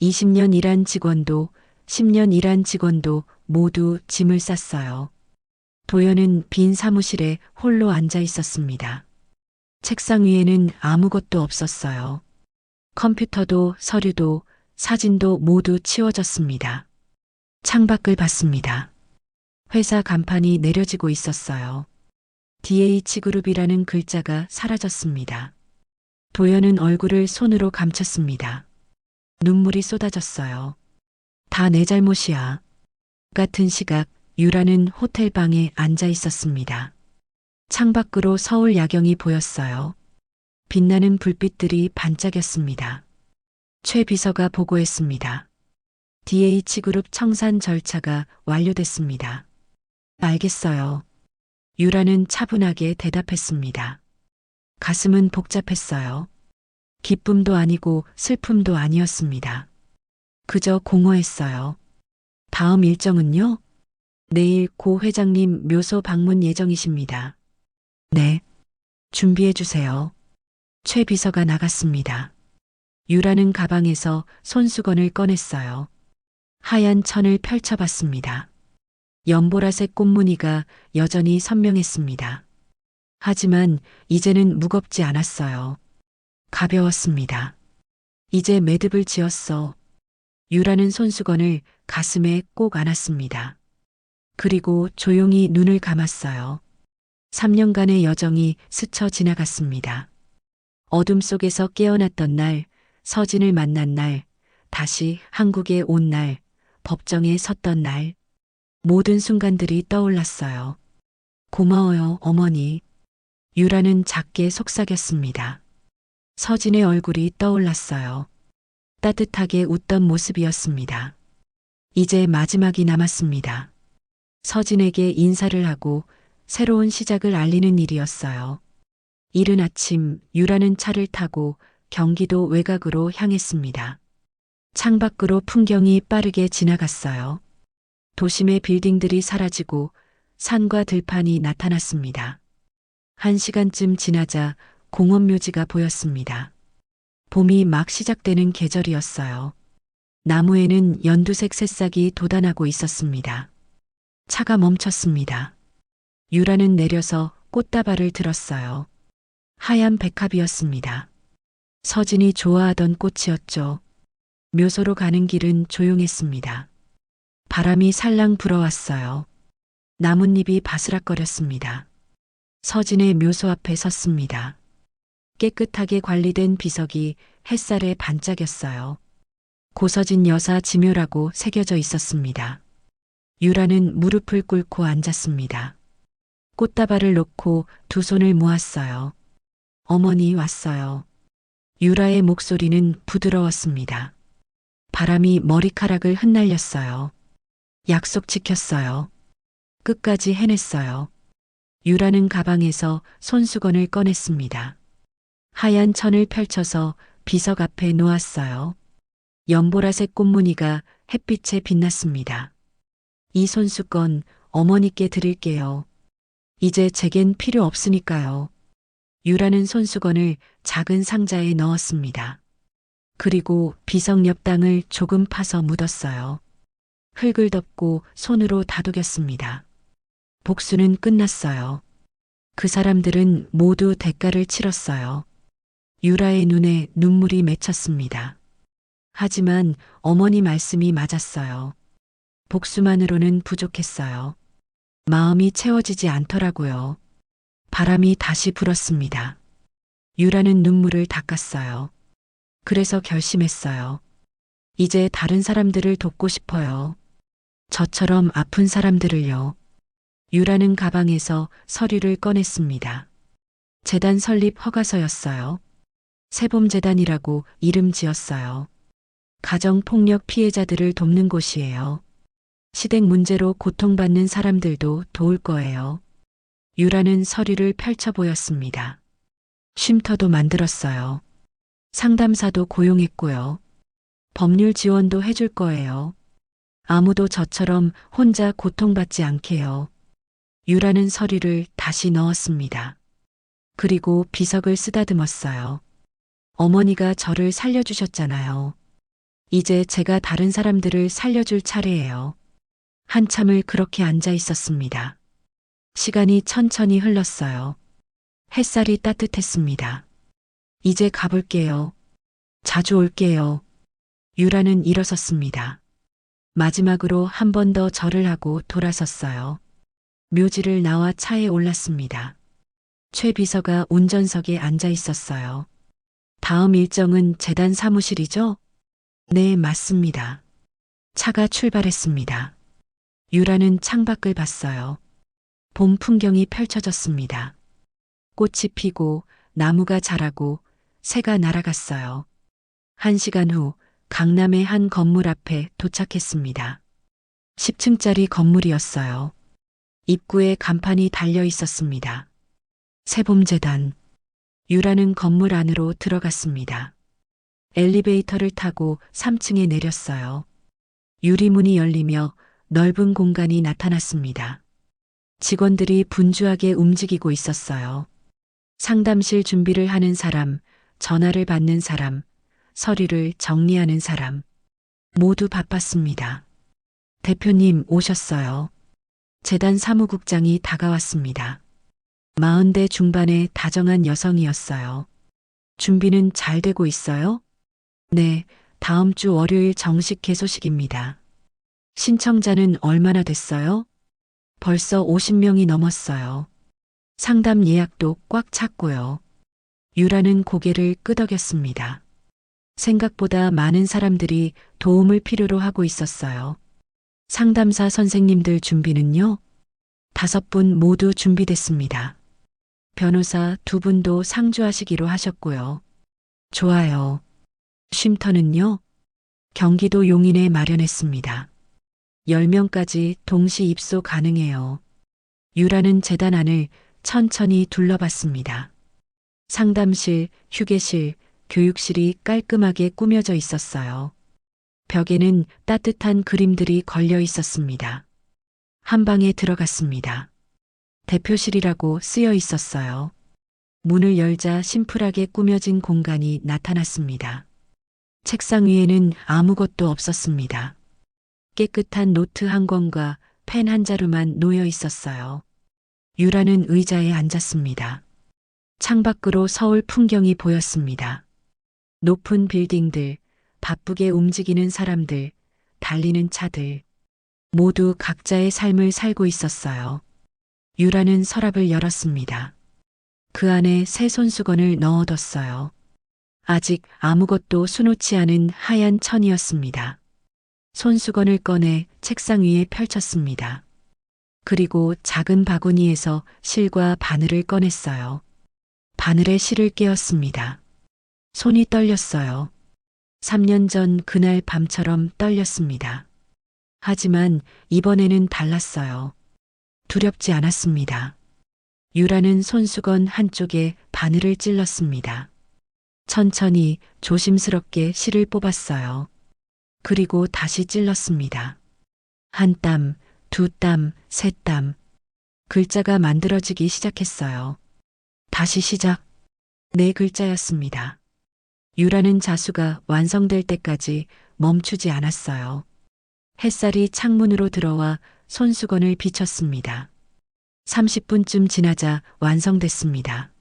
20년 일한 직원도 10년 일한 직원도 모두 짐을 쌌어요. 도연은 빈 사무실에 홀로 앉아 있었습니다. 책상 위에는 아무것도 없었어요. 컴퓨터도 서류도 사진도 모두 치워졌습니다. 창밖을 봤습니다. 회사 간판이 내려지고 있었어요. DH그룹이라는 글자가 사라졌습니다. 도연은 얼굴을 손으로 감췄습니다. 눈물이 쏟아졌어요. 다 내 잘못이야. 같은 시각 유라는 호텔 방에 앉아 있었습니다. 창밖으로 서울 야경이 보였어요. 빛나는 불빛들이 반짝였습니다. 최 비서가 보고했습니다. DH그룹 청산 절차가 완료됐습니다. 알겠어요. 유라는 차분하게 대답했습니다. 가슴은 복잡했어요. 기쁨도 아니고 슬픔도 아니었습니다. 그저 공허했어요. 다음 일정은요? 내일 고 회장님 묘소 방문 예정이십니다. 네. 준비해 주세요. 최 비서가 나갔습니다. 유라는 가방에서 손수건을 꺼냈어요. 하얀 천을 펼쳐봤습니다. 연보라색 꽃무늬가 여전히 선명했습니다. 하지만 이제는 무겁지 않았어요. 가벼웠습니다. 이제 매듭을 지었어. 유라는 손수건을 가슴에 꼭 안았습니다. 그리고 조용히 눈을 감았어요. 3년간의 여정이 스쳐 지나갔습니다. 어둠 속에서 깨어났던 날, 서진을 만난 날, 다시 한국에 온 날, 법정에 섰던 날, 모든 순간들이 떠올랐어요. 고마워요, 어머니. 유라는 작게 속삭였습니다. 서진의 얼굴이 떠올랐어요. 따뜻하게 웃던 모습이었습니다. 이제 마지막이 남았습니다. 서진에게 인사를 하고 새로운 시작을 알리는 일이었어요. 이른 아침 유라는 차를 타고 경기도 외곽으로 향했습니다. 창밖으로 풍경이 빠르게 지나갔어요. 도심의 빌딩들이 사라지고 산과 들판이 나타났습니다. 1시간쯤 지나자 공원묘지가 보였습니다. 봄이 막 시작되는 계절이었어요. 나무에는 연두색 새싹이 돋아나고 있었습니다. 차가 멈췄습니다. 유라는 내려서 꽃다발을 들었어요. 하얀 백합이었습니다. 서진이 좋아하던 꽃이었죠. 묘소로 가는 길은 조용했습니다. 바람이 살랑 불어왔어요. 나뭇잎이 바스락거렸습니다. 서진의 묘소 앞에 섰습니다. 깨끗하게 관리된 비석이 햇살에 반짝였어요. 고서진 여사 지묘라고 새겨져 있었습니다. 유라는 무릎을 꿇고 앉았습니다. 꽃다발을 놓고 두 손을 모았어요. 어머니 왔어요. 유라의 목소리는 부드러웠습니다. 바람이 머리카락을 흩날렸어요. 약속 지켰어요. 끝까지 해냈어요. 유라는 가방에서 손수건을 꺼냈습니다. 하얀 천을 펼쳐서 비석 앞에 놓았어요. 연보라색 꽃무늬가 햇빛에 빛났습니다. 이 손수건 어머니께 드릴게요. 이제 제겐 필요 없으니까요. 유라는 손수건을 작은 상자에 넣었습니다. 그리고 비석 옆 땅을 조금 파서 묻었어요. 흙을 덮고 손으로 다독였습니다. 복수는 끝났어요. 그 사람들은 모두 대가를 치렀어요. 유라의 눈에 눈물이 맺혔습니다. 하지만 어머니 말씀이 맞았어요. 복수만으로는 부족했어요. 마음이 채워지지 않더라고요. 바람이 다시 불었습니다. 유라는 눈물을 닦았어요. 그래서 결심했어요. 이제 다른 사람들을 돕고 싶어요. 저처럼 아픈 사람들을요. 유라는 가방에서 서류를 꺼냈습니다. 재단 설립 허가서였어요. 세봄재단이라고 이름 지었어요. 가정폭력 피해자들을 돕는 곳이에요. 시댁 문제로 고통받는 사람들도 도울 거예요. 유라는 서류를 펼쳐 보였습니다. 쉼터도 만들었어요. 상담사도 고용했고요. 법률 지원도 해줄 거예요. 아무도 저처럼 혼자 고통받지 않게요. 유라는 서류를 다시 넣었습니다. 그리고 비석을 쓰다듬었어요. 어머니가 저를 살려주셨잖아요. 이제 제가 다른 사람들을 살려줄 차례예요. 한참을 그렇게 앉아 있었습니다. 시간이 천천히 흘렀어요. 햇살이 따뜻했습니다. 이제 가볼게요. 자주 올게요. 유라는 일어섰습니다. 마지막으로 한 번 더 절을 하고 돌아섰어요. 묘지를 나와 차에 올랐습니다. 최 비서가 운전석에 앉아 있었어요. 다음 일정은 재단 사무실이죠? 네, 맞습니다. 차가 출발했습니다. 유라는 창밖을 봤어요. 봄 풍경이 펼쳐졌습니다. 꽃이 피고 나무가 자라고 새가 날아갔어요. 1시간 후 강남의 한 건물 앞에 도착했습니다. 10층짜리 건물이었어요. 입구에 간판이 달려 있었습니다. 세봄재단. 유라는 건물 안으로 들어갔습니다. 엘리베이터를 타고 3층에 내렸어요. 유리문이 열리며 넓은 공간이 나타났습니다. 직원들이 분주하게 움직이고 있었어요. 상담실 준비를 하는 사람, 전화를 받는 사람, 서류를 정리하는 사람. 모두 바빴습니다. 대표님 오셨어요. 재단 사무국장이 다가왔습니다. 40대 중반의 다정한 여성이었어요. 준비는 잘 되고 있어요? 네, 다음 주 월요일 정식 개소식입니다. 신청자는 얼마나 됐어요? 벌써 50명이 넘었어요. 상담 예약도 꽉 찼고요. 유라는 고개를 끄덕였습니다. 생각보다 많은 사람들이 도움을 필요로 하고 있었어요. 상담사 선생님들 준비는요? 5분 모두 준비됐습니다. 변호사 2분도 상주하시기로 하셨고요. 좋아요. 쉼터는요? 경기도 용인에 마련했습니다. 10명까지 동시 입소 가능해요. 유라는 재단 안을 천천히 둘러봤습니다. 상담실, 휴게실, 교육실이 깔끔하게 꾸며져 있었어요. 벽에는 따뜻한 그림들이 걸려 있었습니다. 한 방에 들어갔습니다. 대표실이라고 쓰여 있었어요. 문을 열자 심플하게 꾸며진 공간이 나타났습니다. 책상 위에는 아무것도 없었습니다. 깨끗한 노트 한 권과 펜 한 자루만 놓여 있었어요. 유라는 의자에 앉았습니다. 창밖으로 서울 풍경이 보였습니다. 높은 빌딩들, 바쁘게 움직이는 사람들, 달리는 차들. 모두 각자의 삶을 살고 있었어요. 유라는 서랍을 열었습니다. 그 안에 새 손수건을 넣어뒀어요. 아직 아무것도 수놓지 않은 하얀 천이었습니다. 손수건을 꺼내 책상 위에 펼쳤습니다. 그리고 작은 바구니에서 실과 바늘을 꺼냈어요. 바늘에 실을 끼웠습니다. 손이 떨렸어요. 3년 전 그날 밤처럼 떨렸습니다. 하지만 이번에는 달랐어요. 두렵지 않았습니다. 유라는 손수건 한쪽에 바늘을 찔렀습니다. 천천히 조심스럽게 실을 뽑았어요. 그리고 다시 찔렀습니다. 한 땀, 두 땀, 세 땀. 글자가 만들어지기 시작했어요. 다시 시작. 네 글자였습니다. 유라는 자수가 완성될 때까지 멈추지 않았어요. 햇살이 창문으로 들어와 손수건을 비쳤습니다. 30분쯤 지나자 완성됐습니다.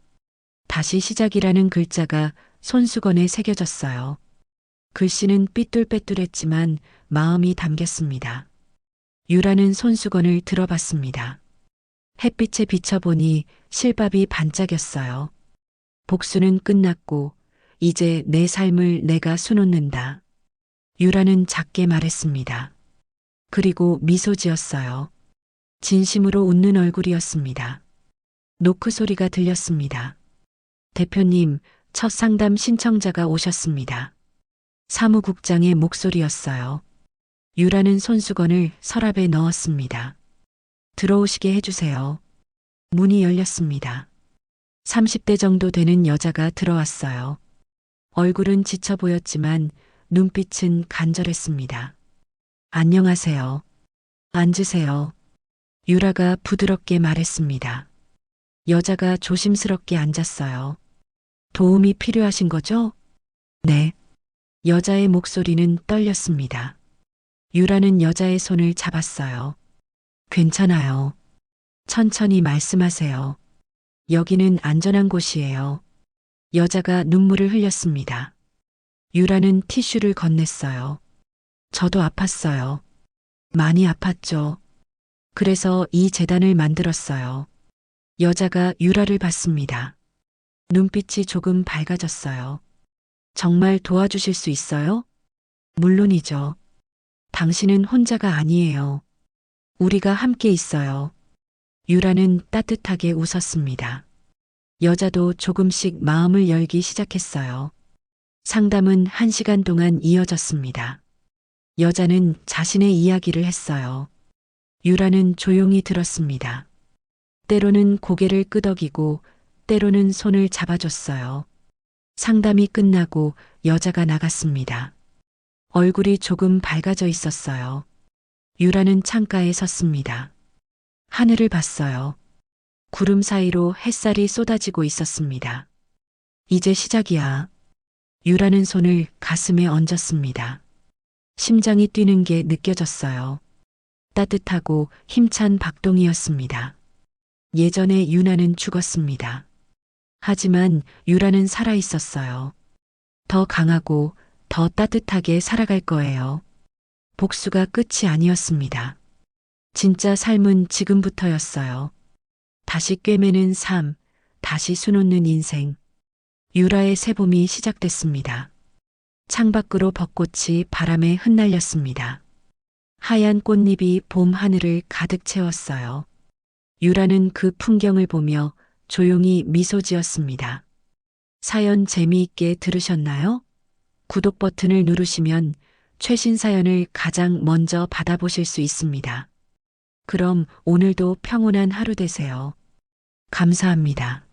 다시 시작이라는 글자가 손수건에 새겨졌어요. 글씨는 삐뚤빼뚤했지만 마음이 담겼습니다. 유라는 손수건을 들어봤습니다. 햇빛에 비춰보니 실밥이 반짝였어요. 복수는 끝났고 이제 내 삶을 내가 수놓는다. 유라는 작게 말했습니다. 그리고 미소 지었어요. 진심으로 웃는 얼굴이었습니다. 노크 소리가 들렸습니다. 대표님, 첫 상담 신청자가 오셨습니다. 사무국장의 목소리였어요. 유라는 손수건을 서랍에 넣었습니다. 들어오시게 해주세요. 문이 열렸습니다. 30대 정도 되는 여자가 들어왔어요. 얼굴은 지쳐 보였지만 눈빛은 간절했습니다. 안녕하세요. 앉으세요. 유라가 부드럽게 말했습니다. 여자가 조심스럽게 앉았어요. 도움이 필요하신 거죠? 네. 여자의 목소리는 떨렸습니다. 유라는 여자의 손을 잡았어요. 괜찮아요. 천천히 말씀하세요. 여기는 안전한 곳이에요. 여자가 눈물을 흘렸습니다. 유라는 티슈를 건넸어요. 저도 아팠어요. 많이 아팠죠. 그래서 이 재단을 만들었어요. 여자가 유라를 봤습니다. 눈빛이 조금 밝아졌어요. 정말 도와주실 수 있어요? 물론이죠. 당신은 혼자가 아니에요. 우리가 함께 있어요. 유라는 따뜻하게 웃었습니다. 여자도 조금씩 마음을 열기 시작했어요. 상담은 1시간 동안 이어졌습니다. 여자는 자신의 이야기를 했어요. 유라는 조용히 들었습니다. 때로는 고개를 끄덕이고 때로는 손을 잡아줬어요. 상담이 끝나고 여자가 나갔습니다. 얼굴이 조금 밝아져 있었어요. 유라는 창가에 섰습니다. 하늘을 봤어요. 구름 사이로 햇살이 쏟아지고 있었습니다. 이제 시작이야. 유라는 손을 가슴에 얹었습니다. 심장이 뛰는 게 느껴졌어요. 따뜻하고 힘찬 박동이었습니다. 예전에 유나는 죽었습니다. 하지만 유라는 살아 있었어요. 더 강하고 더 따뜻하게 살아갈 거예요. 복수가 끝이 아니었습니다. 진짜 삶은 지금부터였어요. 다시 꿰매는 삶, 다시 수놓는 인생. 유라의 새봄이 시작됐습니다. 창밖으로 벚꽃이 바람에 흩날렸습니다. 하얀 꽃잎이 봄 하늘을 가득 채웠어요. 유라는 그 풍경을 보며 조용히 미소 지었습니다. 사연 재미있게 들으셨나요? 구독 버튼을 누르시면 최신 사연을 가장 먼저 받아보실 수 있습니다. 그럼 오늘도 평온한 하루 되세요. 감사합니다.